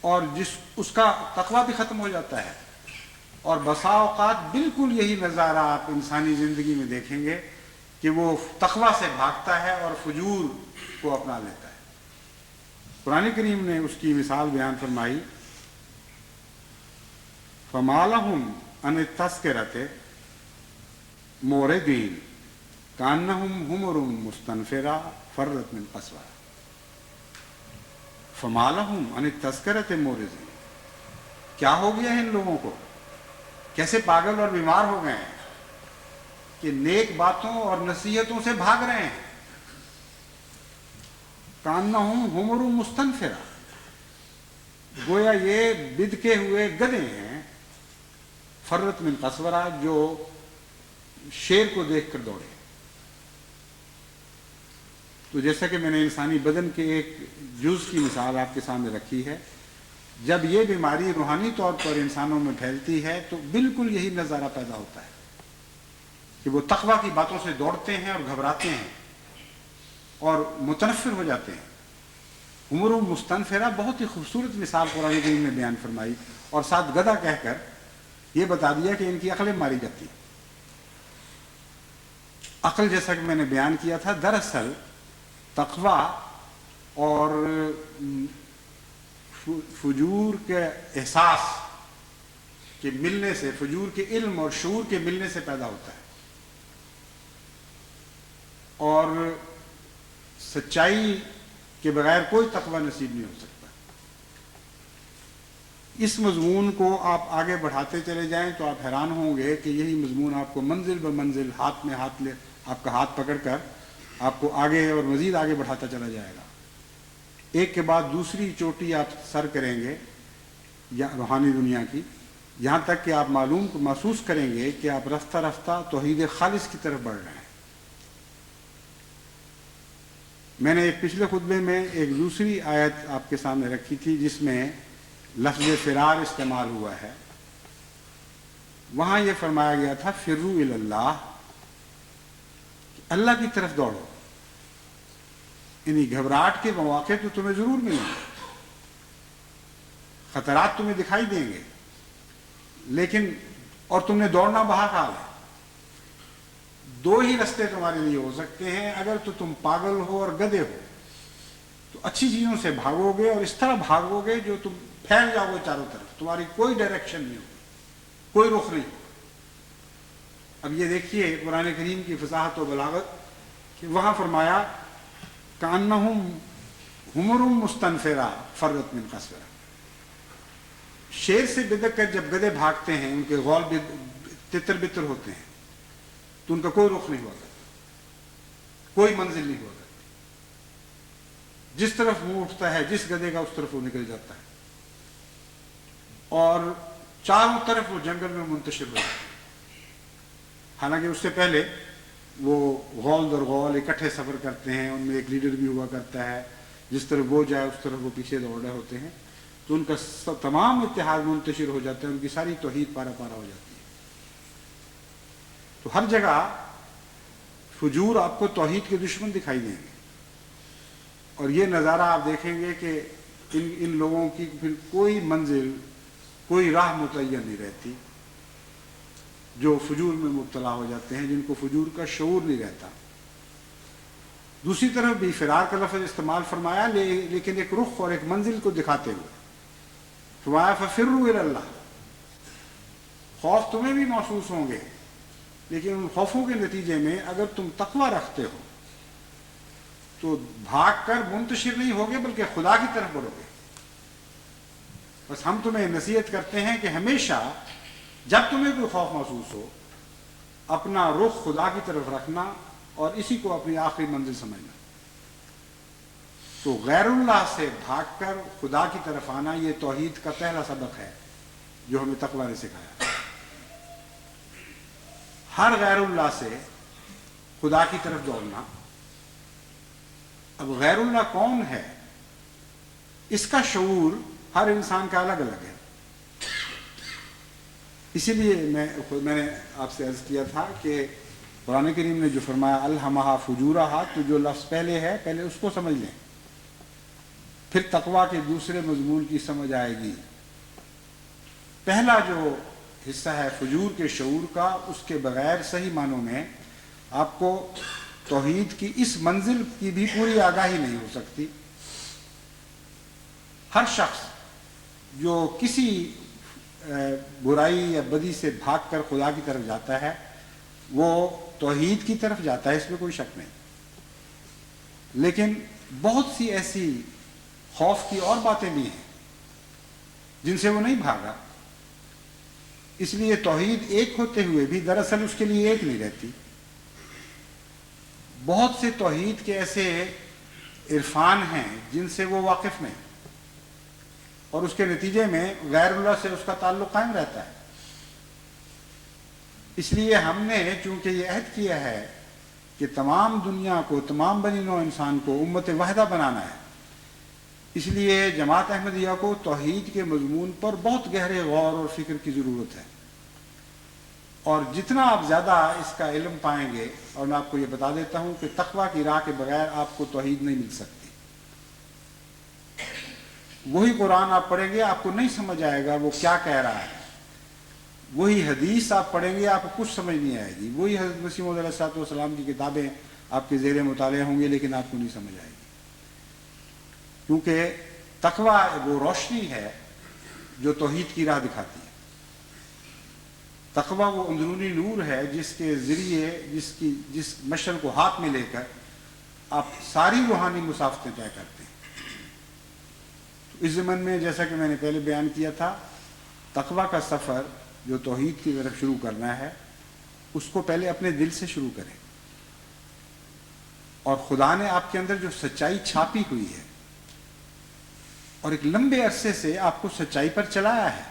اور اس کا تقوی بھی ختم ہو جاتا ہے. اور بسا اوقات بالکل یہی نظارہ آپ انسانی زندگی میں دیکھیں گے کہ وہ تقوی سے بھاگتا ہے اور فجور کو اپنا لیتا ہے. قرآن کریم نے اس کی مثال بیان فرمائی، فَمَا لَهُمْ عَنِ التَّذْكِرَةِ مُعْرِضِينَ كَأَنَّهُمْ حُمُرٌ مُسْتَنفِرَةٌ فَرَّتْ مِنْ قَسْوَرَةٍ. فَمَا لَهُمْ عَنِ التَّذْكِرَةِ مُعْرِضِينَ، کیا ہو گیا ہے ان لوگوں کو، کیسے پاگل اور بیمار ہو گئے ہیں کہ نیک باتوں اور نصیحتوں سے بھاگ رہے ہیں. کَأَنَّهُمْ حُمُرٌ مُسْتَنفِرَةٌ، گویا یہ بدکے ہوئے گدھے ہیں، فرت من قسورہ، جو شیر کو دیکھ کر دوڑے. تو جیسا کہ میں نے انسانی بدن کے ایک جز کی مثال آپ کے سامنے رکھی ہے، جب یہ بیماری روحانی طور پر انسانوں میں پھیلتی ہے تو بالکل یہی نظارہ پیدا ہوتا ہے کہ وہ تقوی کی باتوں سے دوڑتے ہیں اور گھبراتے ہیں اور متنفر ہو جاتے ہیں. عمر مستنفرہ بہت ہی خوبصورت مثال قرآن کریم نے بیان فرمائی اور ساتھ گدھا کہہ کر یہ بتا دیا کہ ان کی عقلیں ماری جاتی. عقل جیسا کہ میں نے بیان کیا تھا دراصل تقوی اور فجور کے احساس کے ملنے سے، فجور کے علم اور شعور کے ملنے سے پیدا ہوتا ہے، اور سچائی کے بغیر کوئی تقوی نصیب نہیں ہو سکتا. اس مضمون کو آپ آگے بڑھاتے چلے جائیں تو آپ حیران ہوں گے کہ یہی مضمون آپ کو منزل بمنزل ہاتھ میں ہاتھ لے، آپ کا ہاتھ پکڑ کر آپ کو آگے اور مزید آگے بڑھاتا چلا جائے گا. ایک کے بعد دوسری چوٹی آپ سر کریں گے یا روحانی دنیا کی، یہاں تک کہ آپ محسوس کریں گے کہ آپ رفتہ رفتہ توحید خالص کی طرف بڑھ رہے ہیں. میں نے ایک پچھلے خطبے میں ایک دوسری آیت آپ کے سامنے رکھی تھی جس میں لفظ فرار استعمال ہوا ہے. وہاں یہ فرمایا گیا تھا فروا الی اللہ، اللہ کی طرف دوڑو. یعنی گھبراہٹ کے مواقع تو تمہیں ضرور ملیں گے، خطرات تمہیں دکھائی دیں گے، لیکن اور تم نے دوڑنا بحال ہے. دو ہی رستے تمہارے لیے ہو سکتے ہیں. اگر تو تم پاگل ہو اور گدھے ہو تو اچھی چیزوں سے بھاگو گے اور اس طرح بھاگو گے جو تم پھیل جاؤ گے چاروں طرف، تمہاری کوئی ڈائریکشن نہیں ہوگی، کوئی رخ نہیں. اب یہ دیکھیے قرآن کریم کی فصاحت و بلاغت کہ وہاں فرمایا کأنہم حمر مستنفرہ فرت من قسورہ. شیر سے بدک کر جب گدھے بھاگتے ہیں ان کے غول تتر بتر ہوتے ہیں تو ان کا کوئی رخ نہیں ہوا کرتا، کوئی منزل نہیں ہوا کرتی. جس طرف وہ اٹھتا ہے جس گدھے کا اس طرف وہ نکل جاتا ہے، اور چاروں طرف وہ جنگل میں منتشر ہو جاتا ہے. حالانکہ اس سے پہلے وہ غول در غول اکٹھے سفر کرتے ہیں، ان میں ایک لیڈر بھی ہوا کرتا ہے، جس طرف وہ جائے اس طرف وہ پیچھے دوڑ رہے ہوتے ہیں، تو ان کا تمام اتحاد منتشر ہو جاتا ہے، ان کی ساری توحید پارا پارا ہو جاتی ہے. تو ہر جگہ فجور آپ کو توحید کے دشمن دکھائی دیں گے، اور یہ نظارہ آپ دیکھیں گے کہ ان لوگوں کی پھر کوئی منزل کوئی راہ متعین نہیں رہتی، جو فجور میں مبتلا ہو جاتے ہیں، جن کو فجور کا شعور نہیں رہتا۔ دوسری طرف بھی فرار کا لفظ استعمال فرمایا، لیکن ایک رخ اور ایک منزل کو دکھاتے ہوئے فرمایا ففروا الی اللہ۔ خوف تمہیں بھی محسوس ہوں گے، لیکن ان خوفوں کے نتیجے میں اگر تم تقوی رکھتے ہو تو بھاگ کر منتشر نہیں ہوگے بلکہ خدا کی طرف بڑھو گے۔ بس ہم تمہیں نصیحت کرتے ہیں کہ ہمیشہ جب تمہیں کوئی خوف محسوس ہو، اپنا رخ خدا کی طرف رکھنا اور اسی کو اپنی آخری منزل سمجھنا۔ تو غیر اللہ سے بھاگ کر خدا کی طرف آنا، یہ توحید کا پہلا سبق ہے جو ہمیں تقوی نے سکھایا۔ ہر غیر اللہ سے خدا کی طرف دوڑنا۔ اب غیر اللہ کون ہے، اس کا شعور ہر انسان کا الگ الگ ہے۔ اسی لیے میں نے آپ سے عرض کیا تھا کہ قرآن کریم نے جو فرمایا الہمہا فجورہا، تو جو لفظ پہلے ہے پہلے اس کو سمجھ لیں، پھر تقویٰ کے دوسرے مضمون کی سمجھ آئے گی۔ پہلا جو حصہ ہے فجور کے شعور کا، اس کے بغیر صحیح معنوں میں آپ کو توحید کی اس منزل کی بھی پوری آگاہی نہیں ہو سکتی۔ ہر شخص جو کسی برائی یا بدی سے بھاگ کر خدا کی طرف جاتا ہے، وہ توحید کی طرف جاتا ہے، اس میں کوئی شک نہیں، لیکن بہت سی ایسی خوف کی اور باتیں بھی ہیں جن سے وہ نہیں بھاگا۔ اس لیے توحید ایک ہوتے ہوئے بھی دراصل اس کے لیے ایک نہیں رہتی۔ بہت سے توحید کے ایسے عرفان ہیں جن سے وہ واقف نہیں، اور اس کے نتیجے میں غیر اللہ سے اس کا تعلق قائم رہتا ہے۔ اس لیے ہم نے چونکہ یہ عہد کیا ہے کہ تمام دنیا کو، تمام بنی نوع انسان کو امت واحدہ بنانا ہے، اس لیے جماعت احمدیہ کو توحید کے مضمون پر بہت گہرے غور اور فکر کی ضرورت ہے۔ اور جتنا آپ زیادہ اس کا علم پائیں گے، اور میں آپ کو یہ بتا دیتا ہوں کہ تقویٰ کی راہ کے بغیر آپ کو توحید نہیں مل سکتی۔ وہی قرآن آپ پڑھیں گے آپ کو نہیں سمجھ آئے گا وہ کیا کہہ رہا ہے، وہی حدیث آپ پڑھیں گے آپ کو کچھ سمجھ نہیں آئے گی، وہی حضرت مسیح موعود علیہ السلام کی کتابیں آپ کے زیر مطالعہ ہوں گے لیکن آپ کو نہیں سمجھ آئے گی، کیونکہ تقویٰ وہ روشنی ہے جو توحید کی راہ دکھاتی ہے۔ تقویٰ وہ اندرونی نور ہے جس کے ذریعے جس مشعل کو ہاتھ میں لے کر آپ ساری روحانی مسافتیں طے کرتے ہیں۔ تو اس ضمن میں جیسا کہ میں نے پہلے بیان کیا تھا، تقویٰ کا سفر جو توحید کی طرف شروع کرنا ہے، اس کو پہلے اپنے دل سے شروع کریں، اور خدا نے آپ کے اندر جو سچائی چھاپی ہوئی ہے اور ایک لمبے عرصے سے آپ کو سچائی پر چلایا ہے۔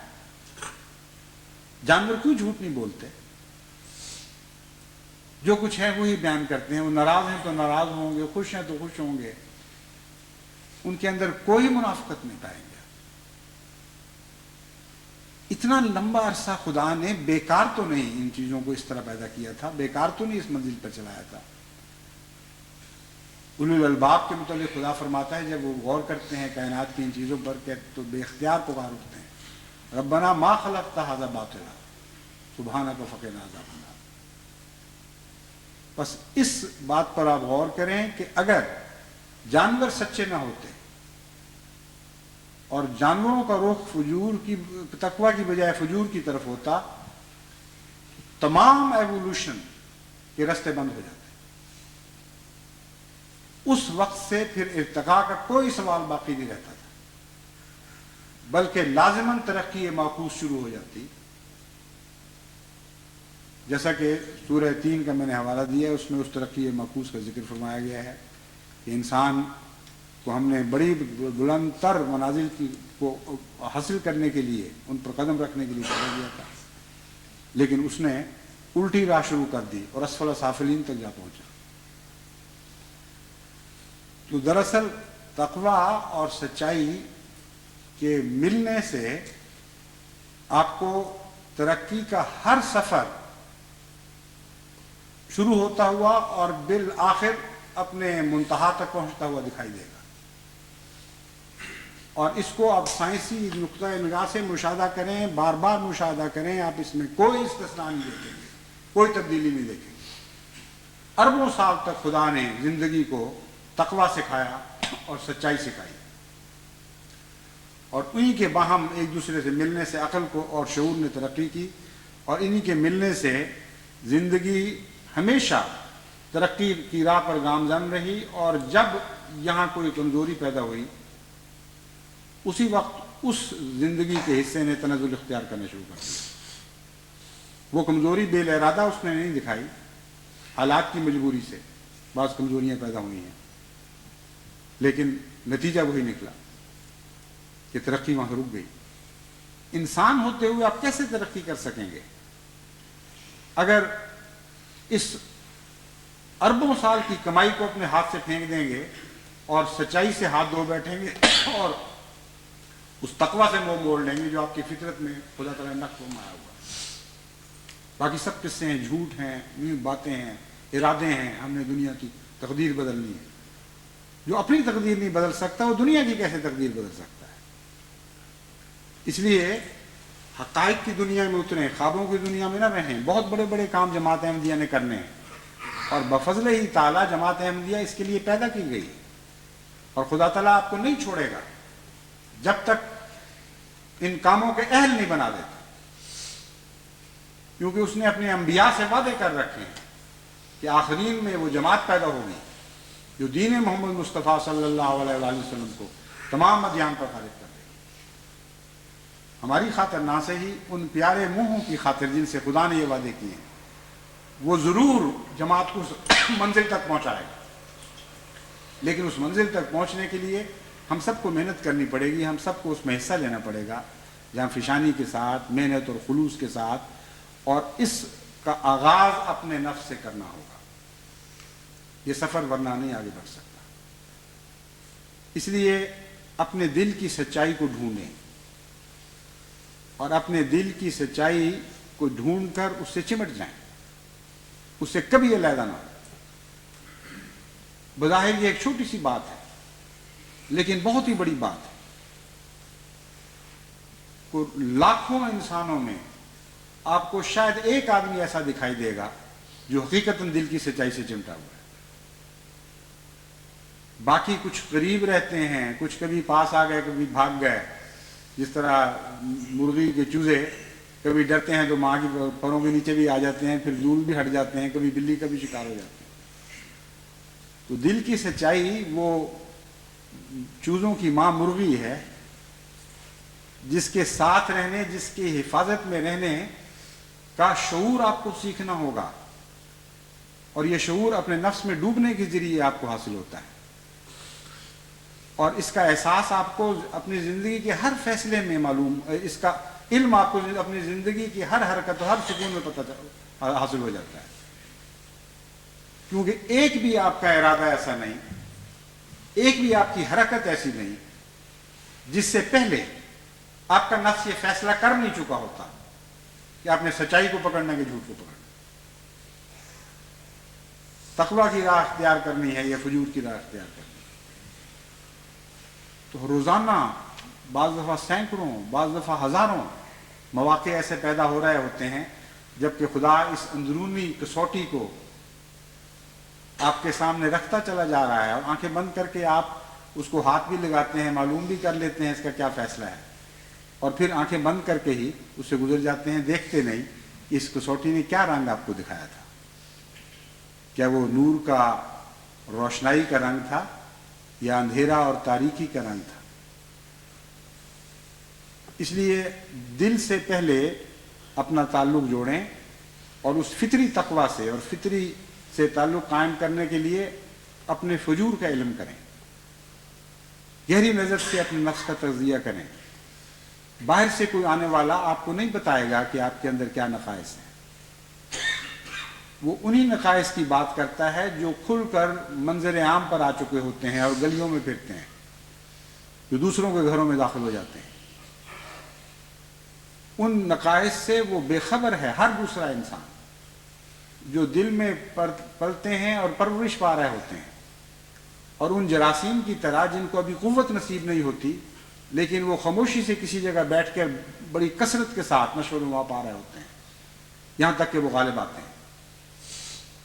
جانور کیوں جھوٹ نہیں بولتے؟ جو کچھ ہے وہی بیان کرتے ہیں، وہ ناراض ہیں تو ناراض ہوں گے، خوش ہیں تو خوش ہوں گے، ان کے اندر کوئی منافقت نہیں پائیں گے۔ اتنا لمبا عرصہ خدا نے بیکار تو نہیں ان چیزوں کو اس طرح پیدا کیا تھا، بیکار تو نہیں اس منزل پر چلایا تھا۔ اولو الالباب کے متعلق خدا فرماتا ہے جب وہ غور کرتے ہیں کائنات کی ان چیزوں پر کہ تو بے اختیار پکار اٹھتے ہیں، ربنا ما خلقت ھذا باطلا سبحانک فقنا عذاب النار۔ بس اس بات پر آپ غور کریں کہ اگر جانور سچے نہ ہوتے اور جانوروں کا رخ فجور کی، تقویٰ کی بجائے فجور کی طرف ہوتا، تمام ایوولوشن کے راستے بند ہو جاتے۔ اس وقت سے پھر ارتقاء کا کوئی سوال باقی نہیں رہتا تھا، بلکہ لازماً ترقی معکوس شروع ہو جاتی۔ جیسا کہ سورہ 3 کا میں نے حوالہ دیا ہے، اس میں اس ترقی معکوس کا ذکر فرمایا گیا ہے کہ انسان کو ہم نے بڑی بلند تر منازل کو حاصل کرنے کے لیے، ان پر قدم رکھنے کے لیے پیدا کیا تھا، لیکن اس نے الٹی راہ شروع کر دی اور اسفل سافلین تک جا پہنچا۔ تو دراصل تقویٰ اور سچائی کے ملنے سے آپ کو ترقی کا ہر سفر شروع ہوتا ہوا اور بالآخر اپنے منتہا تک پہنچتا ہوا دکھائی دے گا۔ اور اس کو آپ سائنسی نقطۂ نگاہ سے مشاہدہ کریں، بار بار مشاہدہ کریں، آپ اس میں کوئی استثناء نہیں دیکھیں گے، کوئی تبدیلی نہیں دیکھیں گے۔ اربوں سال تک خدا نے زندگی کو تقویٰ سکھایا اور سچائی سکھائی، اور انہی کے باہم ایک دوسرے سے ملنے سے عقل کو اور شعور نے ترقی کی، اور انہی کے ملنے سے زندگی ہمیشہ ترقی کی راہ پر گامزن رہی، اور جب یہاں کوئی کمزوری پیدا ہوئی اسی وقت اس زندگی کے حصے نے تنزل اختیار کرنا شروع کر دیا۔ وہ کمزوری بے ارادہ اس نے نہیں دکھائی، حالات کی مجبوری سے بعض کمزوریاں پیدا ہوئی ہیں، لیکن نتیجہ وہی نکلا کہ ترقی وہاں رک گئی۔ انسان ہوتے ہوئے آپ کیسے ترقی کر سکیں گے اگر اس اربوں سال کی کمائی کو اپنے ہاتھ سے پھینک دیں گے اور سچائی سے ہاتھ دھو بیٹھیں گے اور اس تقویٰ سے منہ موڑ لیں گے جو آپ کی فطرت میں خدا تعالیٰ نے نقش فرمایا ہوا ہے۔ باقی سب قصے ہیں، جھوٹ ہیں، باتیں ہیں، ارادے ہیں، ہم نے دنیا کی تقدیر بدلنی ہے۔ جو اپنی تقدیر نہیں بدل سکتا وہ دنیا کی کیسے تقدیر بدل سکتا ہے؟ اس لیے حقائق کی دنیا میں اتریں، خوابوں کی دنیا میں نہ رہیں۔ بہت بڑے بڑے کام جماعت احمدیہ نے کرنے ہیں، اور بفضل ہی تعالیٰ جماعت احمدیہ اس کے لیے پیدا کی گئی، اور خدا تعالیٰ آپ کو نہیں چھوڑے گا جب تک ان کاموں کے اہل نہیں بنا دیتا، کیونکہ اس نے اپنے انبیاء سے وعدے کر رکھے ہیں کہ آخرین میں وہ جماعت پیدا ہوگی جو دین محمد مصطفیٰ صلی اللہ علیہ وآلہ وسلم کو تمام ادیان پر غالب کر دے گی۔ ہماری خاطر نہ سے ہی ان پیارے منہوں کی خاطر جن سے خدا نے یہ وعدے کیے ہیں، وہ ضرور جماعت کو منزل تک پہنچائے گا، لیکن اس منزل تک پہنچنے کے لیے ہم سب کو محنت کرنی پڑے گی، ہم سب کو اس میں حصہ لینا پڑے گا، جہاں فشانی کے ساتھ، محنت اور خلوص کے ساتھ، اور اس کا آغاز اپنے نفس سے کرنا ہوگا۔ یہ سفر ورنہ نہیں آگے بڑھ سکتا۔ اس لیے اپنے دل کی سچائی کو ڈھونڈیں، اور اپنے دل کی سچائی کو ڈھونڈ کر اس سے چمٹ جائیں، اس سے کبھی علیحدہ نہ ہو۔ بظاہر یہ ایک چھوٹی سی بات ہے، لیکن بہت ہی بڑی بات ہے۔ لاکھوں انسانوں میں آپ کو شاید ایک آدمی ایسا دکھائی دے گا جو حقیقتاً دل کی سچائی سے چمٹا ہوا ہے۔ باقی کچھ قریب رہتے ہیں، کچھ کبھی پاس آ گئے، کبھی بھاگ گئے، جس طرح مرغی کے چوزے کبھی ڈرتے ہیں تو ماں کی پروں کے نیچے بھی آ جاتے ہیں، پھر دور بھی ہٹ جاتے ہیں، کبھی بلی کا بھی شکار ہو جاتے ہیں۔ تو دل کی سچائی وہ چوزوں کی ماں مرغی ہے، جس کے ساتھ رہنے، جس کی حفاظت میں رہنے کا شعور آپ کو سیکھنا ہوگا، اور یہ شعور اپنے نفس میں ڈوبنے کے ذریعے آپ کو حاصل ہوتا ہے، اور اس کا احساس آپ کو اپنی زندگی کے ہر فیصلے میں معلوم، اس کا علم آپ کو اپنی زندگی کی ہر حرکت و ہر سکون میں پتہ حاصل ہو جاتا ہے، کیونکہ ایک بھی آپ کا ارادہ ایسا نہیں، ایک بھی آپ کی حرکت ایسی نہیں جس سے پہلے آپ کا نفس یہ فیصلہ کر نہیں چکا ہوتا کہ آپ نے سچائی کو پکڑنا کہ جھوٹ کو پکڑنا، تقویٰ کی راہ اختیار کرنی ہے یا فجور کی راہ اختیار کرنی ہے۔ تو روزانہ بعض دفعہ سینکڑوں، بعض دفعہ ہزاروں مواقع ایسے پیدا ہو رہے ہوتے ہیں جبکہ خدا اس اندرونی کسوٹی کو آپ کے سامنے رکھتا چلا جا رہا ہے، اور آنکھیں بند کر کے آپ اس کو ہاتھ بھی لگاتے ہیں، معلوم بھی کر لیتے ہیں اس کا کیا فیصلہ ہے، اور پھر آنکھیں بند کر کے ہی اس سے گزر جاتے ہیں، دیکھتے نہیں کہ اس کسوٹی نے کیا رنگ آپ کو دکھایا تھا، کیا وہ نور کا، روشنائی کا رنگ تھا یا اندھیرا اور تاریکی کا رنگ تھا۔ اس لیے دل سے پہلے اپنا تعلق جوڑیں، اور اس فطری تقویٰ سے اور فطری سے تعلق قائم کرنے کے لیے اپنے فجور کا علم کریں، گہری نظر سے اپنے نفس کا تجزیہ کریں۔ باہر سے کوئی آنے والا آپ کو نہیں بتائے گا کہ آپ کے اندر کیا نقائص ہیں، وہ انہی نقائص کی بات کرتا ہے جو کھل کر منظر عام پر آ چکے ہوتے ہیں اور گلیوں میں پھرتے ہیں، جو دوسروں کے گھروں میں داخل ہو جاتے ہیں۔ ان نقائص سے وہ بے خبر ہے ہر دوسرا انسان جو دل میں پلتے ہیں اور پرورش پا رہے ہوتے ہیں، اور ان جراثیم کی طرح جن کو ابھی قوت نصیب نہیں ہوتی لیکن وہ خاموشی سے کسی جگہ بیٹھ کر بڑی کثرت کے ساتھ نشو و نما پا رہے ہوتے ہیں یہاں تک کہ وہ غالب آتے ہیں.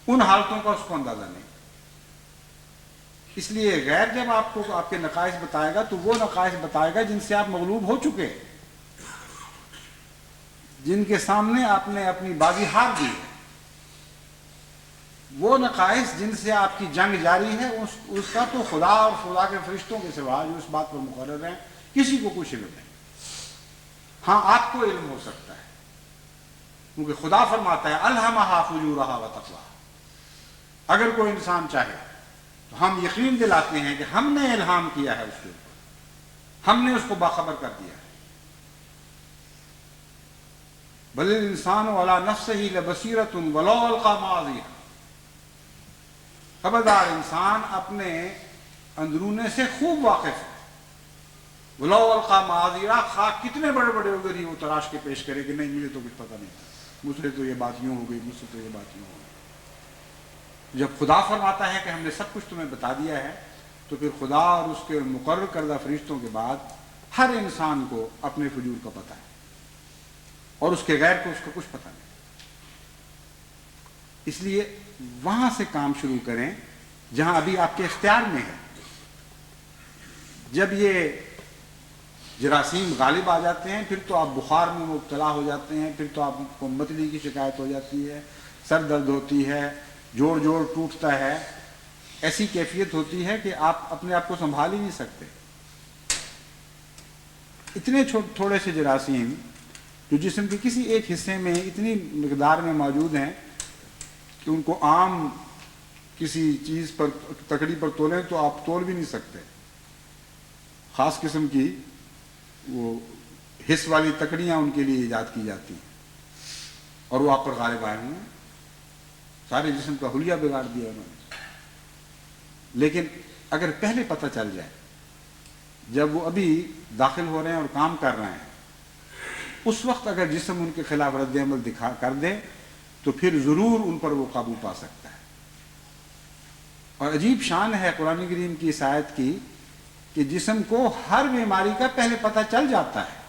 ان حالتوں کا اس کو اندازہ نہیں. اس لیے غیر جب آپ کو آپ کے نقائص بتائے گا تو وہ نقائص بتائے گا جن سے آپ مغلوب ہو چکے، جن کے سامنے آپ نے اپنی بازی ہار دی ہے. وہ نقائص جن سے آپ کی جنگ جاری ہے اس کا تو خدا اور خدا کے فرشتوں کے سوا جو اس بات پر مقرر ہیں کسی کو کچھ علم نہیں. ہاں آپ کو علم ہو سکتا ہے کیونکہ خدا فرماتا ہے الہمہا فجورہا و تقواہا. اگر کوئی انسان چاہے تو ہم یقین دلاتے ہیں کہ ہم نے الہام کیا ہے اس کے اوپر، ہم نے اس کو باخبر کر دیا ہے. بل الانسان علی نفسہ لبصیرۃ ولو القی معاذیرہ. خبردار انسان اپنے اندرونے سے خوب واقف ہے. ولو القی معاذیرہ، خواہ کتنے بڑے بڑے ادھر ہی وہ تراش کے پیش کرے کہ نہیں مجھے تو کچھ پتہ نہیں تھا، مجھ سے تو یہ بات یوں ہو گئی، مجھ سے تو یہ بات یوں ہو گئی. جب خدا فرماتا ہے کہ ہم نے سب کچھ تمہیں بتا دیا ہے تو پھر خدا اور اس کے مقرر کردہ فرشتوں کے بعد ہر انسان کو اپنے فجور کا پتہ ہے اور اس کے غیر کو اس کا کچھ پتہ نہیں. اس لیے وہاں سے کام شروع کریں جہاں ابھی آپ کے اختیار میں ہے. جب یہ جراثیم غالب آ جاتے ہیں پھر تو آپ بخار میں مبتلا ہو جاتے ہیں، پھر تو آپ کو متلی کی شکایت ہو جاتی ہے، سر درد ہوتی ہے، جوڑ جوڑ ٹوٹتا ہے، ایسی کیفیت ہوتی ہے کہ آپ اپنے آپ کو سنبھال ہی نہیں سکتے. اتنے تھوڑے سے جراثیم جو جسم کے کسی ایک حصے میں اتنی مقدار میں موجود ہیں کہ ان کو عام کسی چیز پر تکڑی پر تولیں تو آپ تول بھی نہیں سکتے. خاص قسم کی وہ حص والی تکڑیاں ان کے لیے ایجاد کی جاتی ہیں اور وہ آپ پر غالب آئے ہوئے ہیں، سارے جسم کا حلیہ بگاڑ دیا انہوں نے. لیکن اگر پہلے پتہ چل جائے جب وہ ابھی داخل ہو رہے ہیں اور کام کر رہے ہیں، اس وقت اگر جسم ان کے خلاف رد عمل کر دے تو پھر ضرور ان پر وہ قابو پا سکتا ہے. اور عجیب شان ہے قرآن کریم کی اس آیت کی کہ جسم کو ہر بیماری کا پہلے پتہ چل جاتا ہے،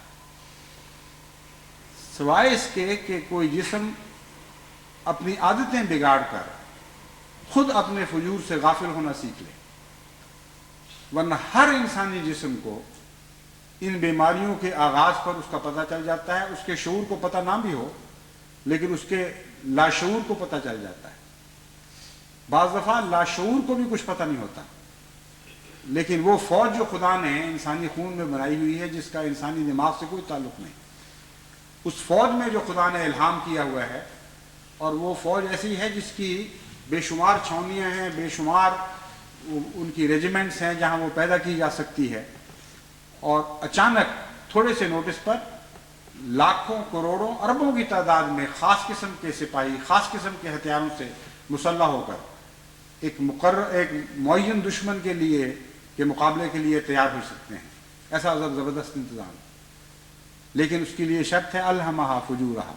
سوائے اس کے کہ کوئی جسم اپنی عادتیں بگاڑ کر خود اپنے فجور سے غافل ہونا سیکھ لے. ورنہ ہر انسانی جسم کو ان بیماریوں کے آغاز پر اس کا پتہ چل جاتا ہے. اس کے شعور کو پتہ نہ بھی ہو لیکن اس کے لاشعور کو پتہ چل جاتا ہے. بعض دفعہ لاشعور کو بھی کچھ پتہ نہیں ہوتا، لیکن وہ فوج جو خدا نے انسانی خون میں بنائی ہوئی ہے جس کا انسانی دماغ سے کوئی تعلق نہیں، اس فوج میں جو خدا نے الہام کیا ہوا ہے، اور وہ فوج ایسی ہے جس کی بے شمار چھاؤنیاں ہیں، بے شمار ان کی ریجیمنٹس ہیں جہاں وہ پیدا کی جا سکتی ہے، اور اچانک تھوڑے سے نوٹس پر لاکھوں کروڑوں اربوں کی تعداد میں خاص قسم کے سپاہی خاص قسم کے ہتھیاروں سے مسلح ہو کر ایک معین دشمن کے مقابلے کے لیے تیار ہو سکتے ہیں. ایسا زبردست انتظام. لیکن اس کے لیے شرط ہے الہمہا فجورہا،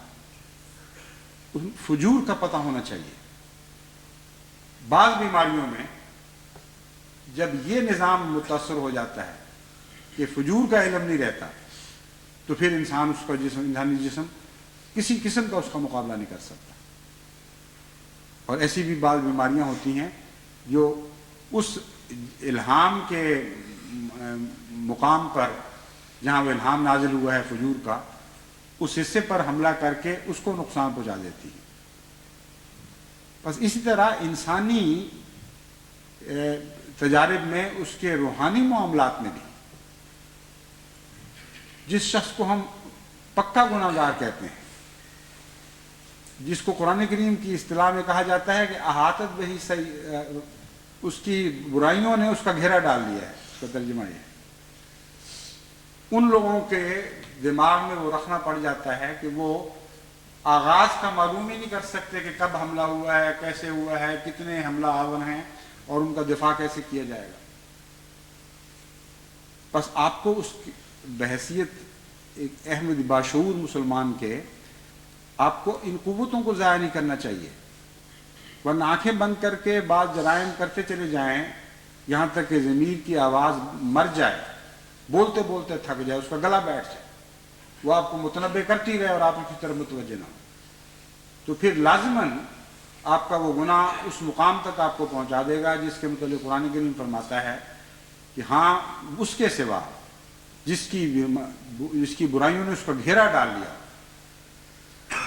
فجور کا پتہ ہونا چاہیے. بعض بیماریوں میں جب یہ نظام متاثر ہو جاتا ہے کہ فجور کا علم نہیں رہتا تو پھر انسان اس کا انسانی جسم کسی قسم کا اس کا مقابلہ نہیں کر سکتا. اور ایسی بھی بعض بیماریاں ہوتی ہیں جو اس الہام کے مقام پر جہاں وہ الہام نازل ہوا ہے فجور کا، اس حصے پر حملہ کر کے اس کو نقصان پہنچا دیتی ہے. بس اسی طرح انسانی تجارب میں اس کے روحانی معاملات میں بھی جس شخص کو ہم پکا گناہ گار کہتے ہیں، جس کو قرآن کریم کی اصطلاح میں کہا جاتا ہے کہ احاطت بہی اس کی برائیوں نے اس کا گھیرا ڈال لیا ہے، اس کا ترجمہ یہ ہے. ان لوگوں کے دماغ میں وہ رکھنا پڑ جاتا ہے کہ وہ آغاز کا معلوم ہی نہیں کر سکتے کہ کب حملہ ہوا ہے، کیسے ہوا ہے، کتنے حملہ آور ہیں اور ان کا دفاع کیسے کیا جائے گا. بس آپ کو اس کی بحیثیت ایک احمد باشعور مسلمان کے آپ کو ان قوتوں کو ضائع نہیں کرنا چاہیے، ورنہ آنکھیں بند کر کے بعض جرائم کرتے چلے جائیں یہاں تک کہ ضمیر کی آواز مر جائے بولتے بولتے تھک جائے، اس کا گلا بیٹھ جائے، وہ آپ کو متنبع کرتی رہے اور آپ اس کی طرف متوجہ نہ ہو، تو پھر لازماً آپ کا وہ گناہ اس مقام تک آپ کو پہنچا دے گا جس کے متعلق قرآن کریم فرماتا ہے کہ ہاں اس کے سوا جس کی برائیوں نے اس کا گھیرا ڈال لیا،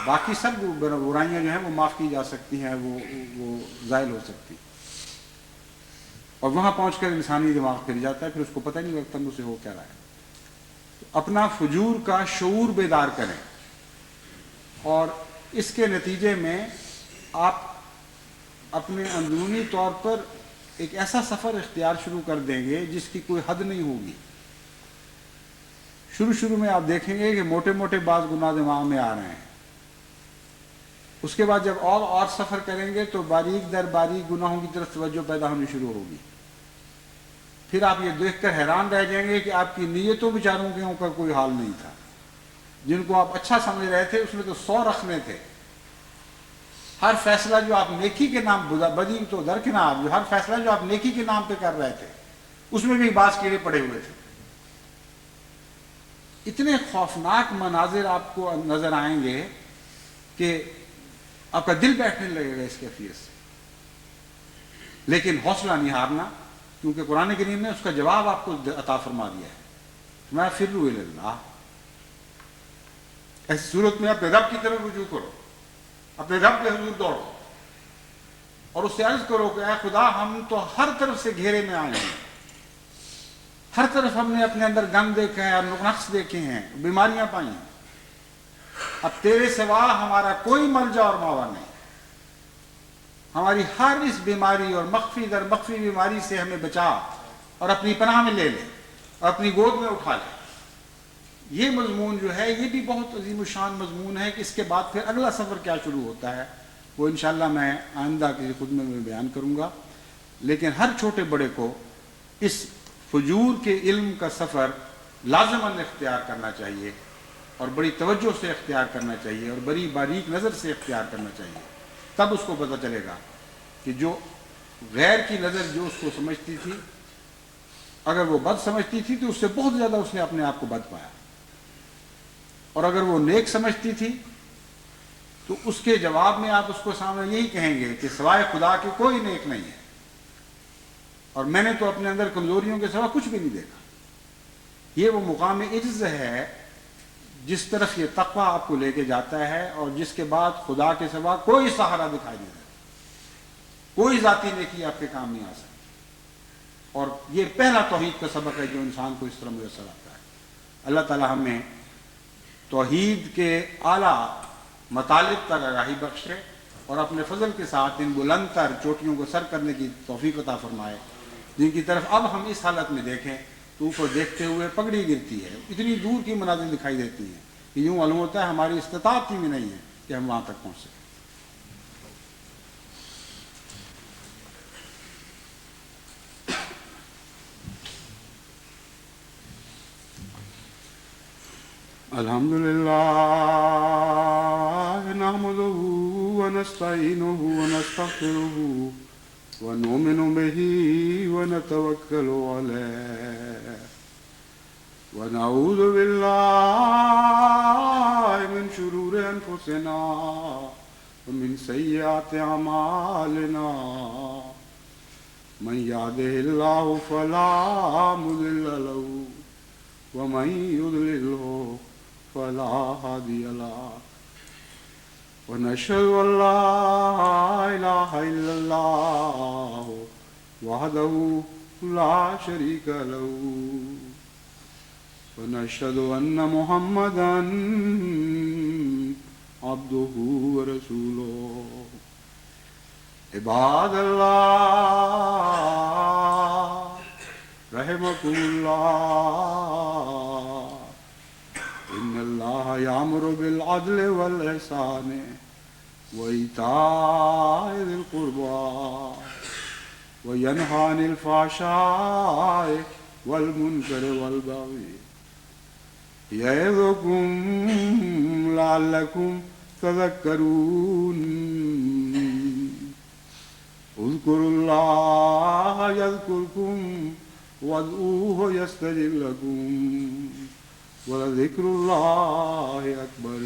باقی سب برائیاں جو ہیں وہ معاف کی جا سکتی ہیں، وہ زائل ہو سکتی، اور وہاں پہنچ کر انسانی دماغ پھر جاتا ہے، پھر اس کو پتہ نہیں لگتا مجھ سے ہو کیا رہا ہے۔ تو اپنا فجور کا شعور بیدار کریں، اور اس کے نتیجے میں آپ اپنے اندرونی طور پر ایک ایسا سفر اختیار شروع کر دیں گے جس کی کوئی حد نہیں ہوگی۔ شروع میں آپ دیکھیں گے کہ موٹے موٹے بعض گناہ دماغ میں آ رہے ہیں، اس کے بعد جب اور سفر کریں گے تو باریک در باریک گناہوں کی طرف توجہ پیدا ہونی شروع ہوگی، پھر آپ یہ دیکھ کر حیران رہ جائیں گے کہ آپ کی نیتوں بیچاروں کے اوپر کوئی حال نہیں تھا، جن کو آپ اچھا سمجھ رہے تھے اس میں تو 100 رکھنے تھے، ہر فیصلہ جو آپ نیکی کے نام، بدی تو درکنار، جو ہر فیصلہ جو آپ نیکی کے نام پہ کر رہے تھے اس میں بھی بعض کیڑے پڑے ہوئے تھے۔ اتنے خوفناک مناظر آپ کو نظر آئیں گے کہ آپ کا دل بیٹھنے لگے گا اس کیفیت سے، لیکن حوصلہ نہیں ہارنا، کیونکہ قرآن کریم نے اس کا جواب آپ کو عطا فرما دیا ہے، میں فروا الی اللہ۔ ایسی صورت میں اپنے رب کی طرف رجوع کرو، اپنے رب کے حضور دوڑو اور اس سے عرض کرو کہ اے خدا، ہم تو ہر طرف سے گھیرے میں آئے ہیں، ہر طرف ہم نے اپنے اندر گند دیکھا ہے اور نقص دیکھے ہیں، بیماریاں پائی ہیں، اب تیرے سوا ہمارا کوئی ملجا اور ماوا نہیں، ہماری ہر اس بیماری اور مخفی در مخفی بیماری سے ہمیں بچا اور اپنی پناہ میں لے لے اور اپنی گود میں اٹھا لے۔ یہ مضمون جو ہے یہ بھی بہت عظیم الشان مضمون ہے کہ اس کے بعد پھر اگلا سفر کیا شروع ہوتا ہے وہ انشاءاللہ میں آئندہ کسی خطبے میں بیان کروں گا، لیکن ہر چھوٹے بڑے کو اس فجور کے علم کا سفر لازماً اختیار کرنا چاہیے، اور بڑی توجہ سے اختیار کرنا چاہیے، اور بڑی باریک نظر سے اختیار کرنا چاہیے، تب اس کو پتہ چلے گا کہ جو غیر کی نظر جو اس کو سمجھتی تھی، اگر وہ بد سمجھتی تھی تو اس سے بہت زیادہ اس نے اپنے آپ کو بد پایا، اور اگر وہ نیک سمجھتی تھی تو اس کے جواب میں آپ اس کو سامنے یہی کہیں گے کہ سوائے خدا کے کوئی نیک نہیں ہے، اور میں نے تو اپنے اندر کمزوریوں کے سوا کچھ بھی نہیں دیکھا۔ یہ وہ مقام عجز ہے جس طرف یہ تقویٰ آپ کو لے کے جاتا ہے، اور جس کے بعد خدا کے سوا کوئی سہارا دکھائی نہیں دیتا، کوئی ذاتی نیکی آپ کے کام نہیں آ سکتی، اور یہ پہلا توحید کا سبق ہے جو انسان کو اس طرح میسر آتا ہے۔ اللہ تعالی ہمیں توحید کے اعلیٰ مطالب تک آگاہی بخشے اور اپنے فضل کے ساتھ ان بلند تر چوٹیوں کو سر کرنے کی توفیق عطا فرمائے، جن کی طرف اب ہم اس حالت میں دیکھیں تو اوپر دیکھتے ہوئے پگڑی گرتی ہے، اتنی دور کی مناظر دکھائی دیتی ہیں کہ یوں معلوم ہوتا ہے ہماری استطاعت ہی میں نہیں ہے کہ ہم وہاں تک پہنچ سکیں۔ الحمدللہ نحمده ونستعینه ونستغفره ونؤمن به ونتوکل علیہ ونعوذ باللہ من شرور انفسنا ومن سیئات اعمالنا من یهده اللہ فلا مضل له ومن یضللہ فلا هادي له ونشهد أن لا إله إلا الله وحده لا شريك له ونشهد أن محمدا عبده ورسوله عباد الله رحمكم الله إن الله يأمر بالعدل والإحسان وإيتاء ذي القربى وينهى عن الفحشاء والمنكر والبغي يعظكم لعلكم تذكرون اذكروا الله يذكركم وادعوه يستجب لكم ولذكر الله أكبر.